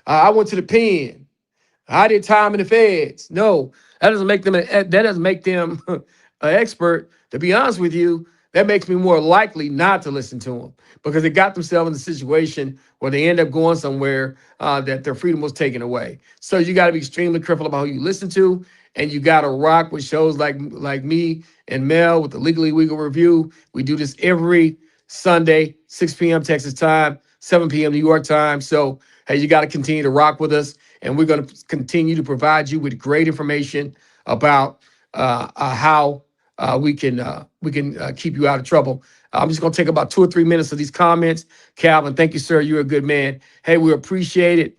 I went to the pen, I did time in the feds. No, that doesn't make them an expert. To be honest with you, that makes me more likely not to listen to them because they got themselves in a situation where they end up going somewhere that their freedom was taken away. So you got to be extremely careful about who you listen to, and you got to rock with shows like me and Mel with the Legally Legal Review. We do this every Sunday, 6 p.m. Texas time, 7 p.m. New York time. So hey, you got to continue to rock with us, and we're going to continue to provide you with great information about how we can keep you out of trouble. I'm just going to take about 2 or 3 minutes of these comments. Calvin, thank you, sir. You're a good man. Hey, we appreciate it.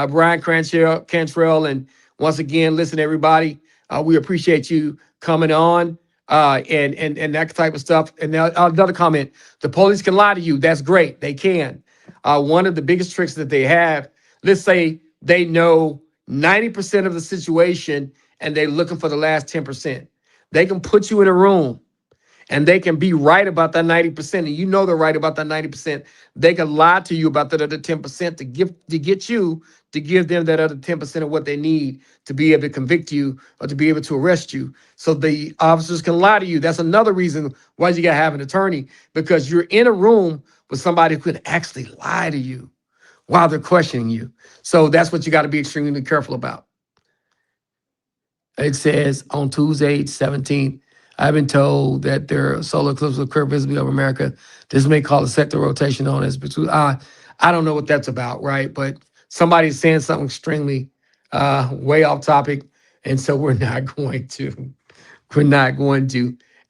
Brian Cantrell, and once again, listen, everybody, we appreciate you coming on and that type of stuff. And now another comment, the police can lie to you. That's great. They can. One of the biggest tricks that they have, let's say they know 90% of the situation and they're looking for the last 10%. They can put you in a room and they can be right about that 90%. And you know they're right about that 90%. They can lie to you about that other 10% to get you to give them that other 10% of what they need to be able to convict you or to be able to arrest you. So the officers can lie to you. That's another reason why you got to have an attorney, because you're in a room with somebody who could actually lie to you while they're questioning you. So that's what you got to be extremely careful about. It says on Tuesday, 17th, I've been told that their solar eclipse will occur visibly over America. This may call a sector rotation on as I don't know what that's about, right? But somebody's saying something extremely way off topic, and so we're not going to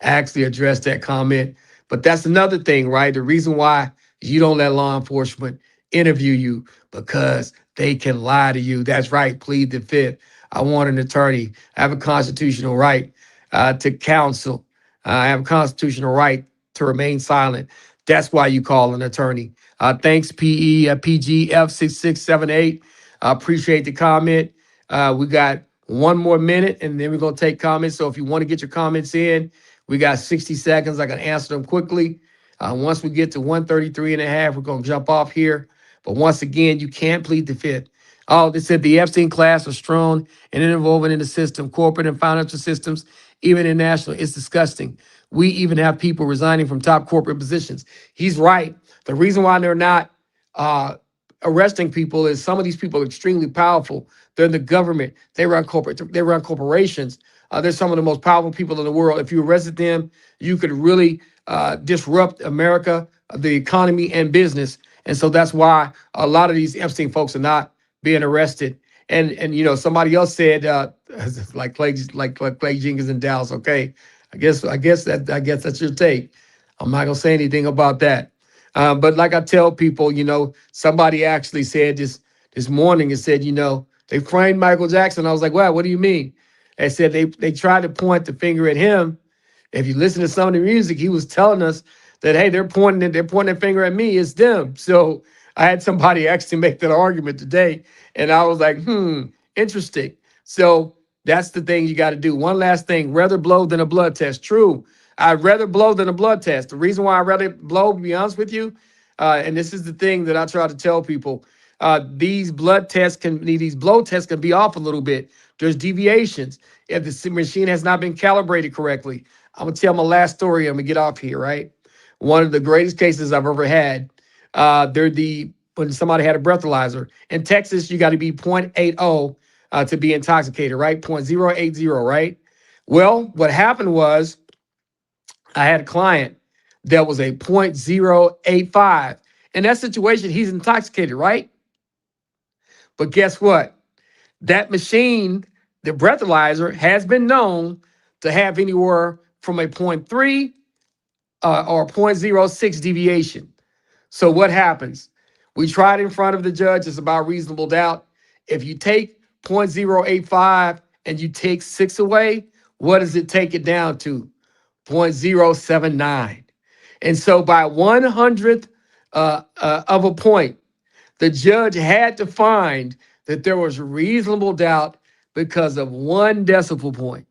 actually address that comment. But that's another thing, right? The reason why you don't let law enforcement interview you, because they can lie to you. That's right. Plead the fifth. I want an attorney. I have a constitutional right to counsel. I have a constitutional right to remain silent. That's why you call an attorney. Thanks, PGF6678. I appreciate the comment. We got 1 more minute, and then we're going to take comments. So if you want to get your comments in, we got 60 seconds. I can answer them quickly. Once we get to 133 and a half, we're going to jump off here. But once again, you can't plead the fifth. Oh, they said the Epstein class was strong and involved in the system, corporate and financial systems, even international. It's disgusting. We even have people resigning from top corporate positions. He's right. The reason why they're not arresting people is some of these people are extremely powerful. They're in the government. They run corporations. They're some of the most powerful people in the world. If you arrested them, you could really disrupt America, the economy, and business. And so that's why a lot of these Epstein folks are not being arrested. And you know, somebody else said like Clay Jenkins in Dallas. Okay, I guess that's your take. I'm not gonna say anything about that. But like I tell people, you know, somebody actually said this morning. It said, you know, they framed Michael Jackson. I was like, wow, what do you mean? They said they tried to point the finger at him. If you listen to some of the music, he was telling us that, hey, they're pointing their finger at me. It's them. So I had somebody actually make that argument today, and I was like, interesting. So that's the thing you got to do. One last thing, rather blow than a blood test. True. I'd rather blow than a blood test. The reason why I'd rather blow, to be honest with you, and this is the thing that I try to tell people, these blow tests can be off a little bit. There's deviations. If the machine has not been calibrated correctly. I'm going to tell my last story. I'm going to get off here, right? One of the greatest cases I've ever had. When somebody had a breathalyzer. In Texas, you got to be 0.80 to be intoxicated, right? 0.080, right? Well, what happened was I had a client that was a .085. In that situation, he's intoxicated, right? But guess what? That machine, the breathalyzer, has been known to have anywhere from a .3 or .06 deviation. So what happens? We tried in front of the judge. It's about reasonable doubt. If you take .085 and you take 6 away, what does it take it down to? .079. And so by 1/100th of a point, the judge had to find that there was reasonable doubt because of 1 decimal point.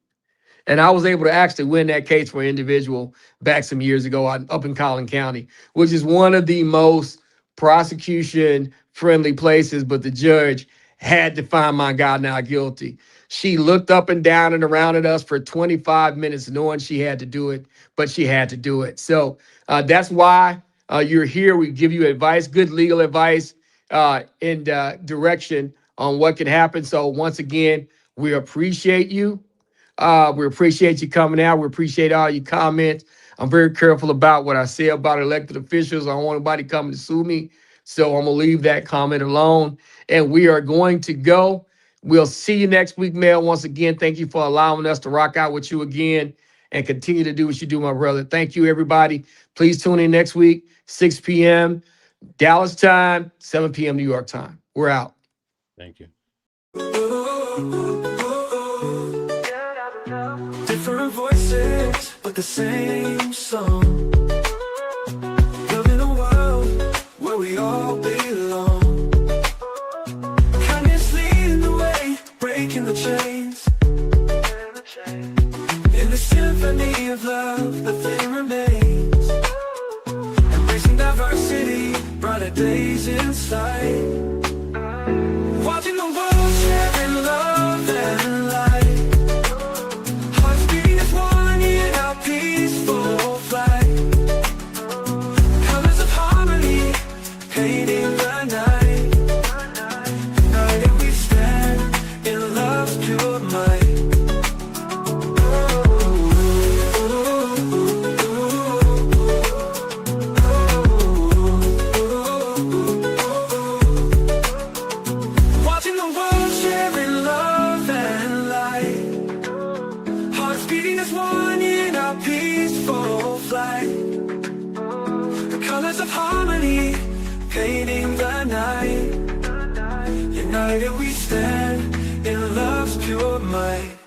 And I was able to actually win that case for an individual back some years ago up in Collin County, which is one of the most prosecution-friendly places, but the judge had to find my guy not guilty. She looked up and down and around at us for 25 minutes, knowing she had to do it, but she had to do it. So that's why you're here. We give you advice, good legal advice, and direction on what can happen. So once again, we appreciate you. We appreciate you coming out. We appreciate all your comments. I'm very careful about what I say about elected officials. I don't want anybody coming to sue me. So I'm going to leave that comment alone. And we are going to go. We'll see you next week, Mel. Once again, thank you for allowing us to rock out with you again and continue to do what you do, my brother. Thank you, everybody. Please tune in next week, 6 p.m. Dallas time, 7 p.m. New York time. We're out. Thank you. Different voices, but the same song. Living a world where we all belong. Kindness leading the way, breaking the chains. In the symphony of love, the thing remains. Embracing diversity, brighter days in sight. Watching the world sharing love and light. Peaceful flight, colors of harmony, painting the night. United we stand in love's pure might. Watching the world sharing love and light. Hearts beating as one in our peaceful flight. The colors of harmony, painting the night. United we stand in love's pure might.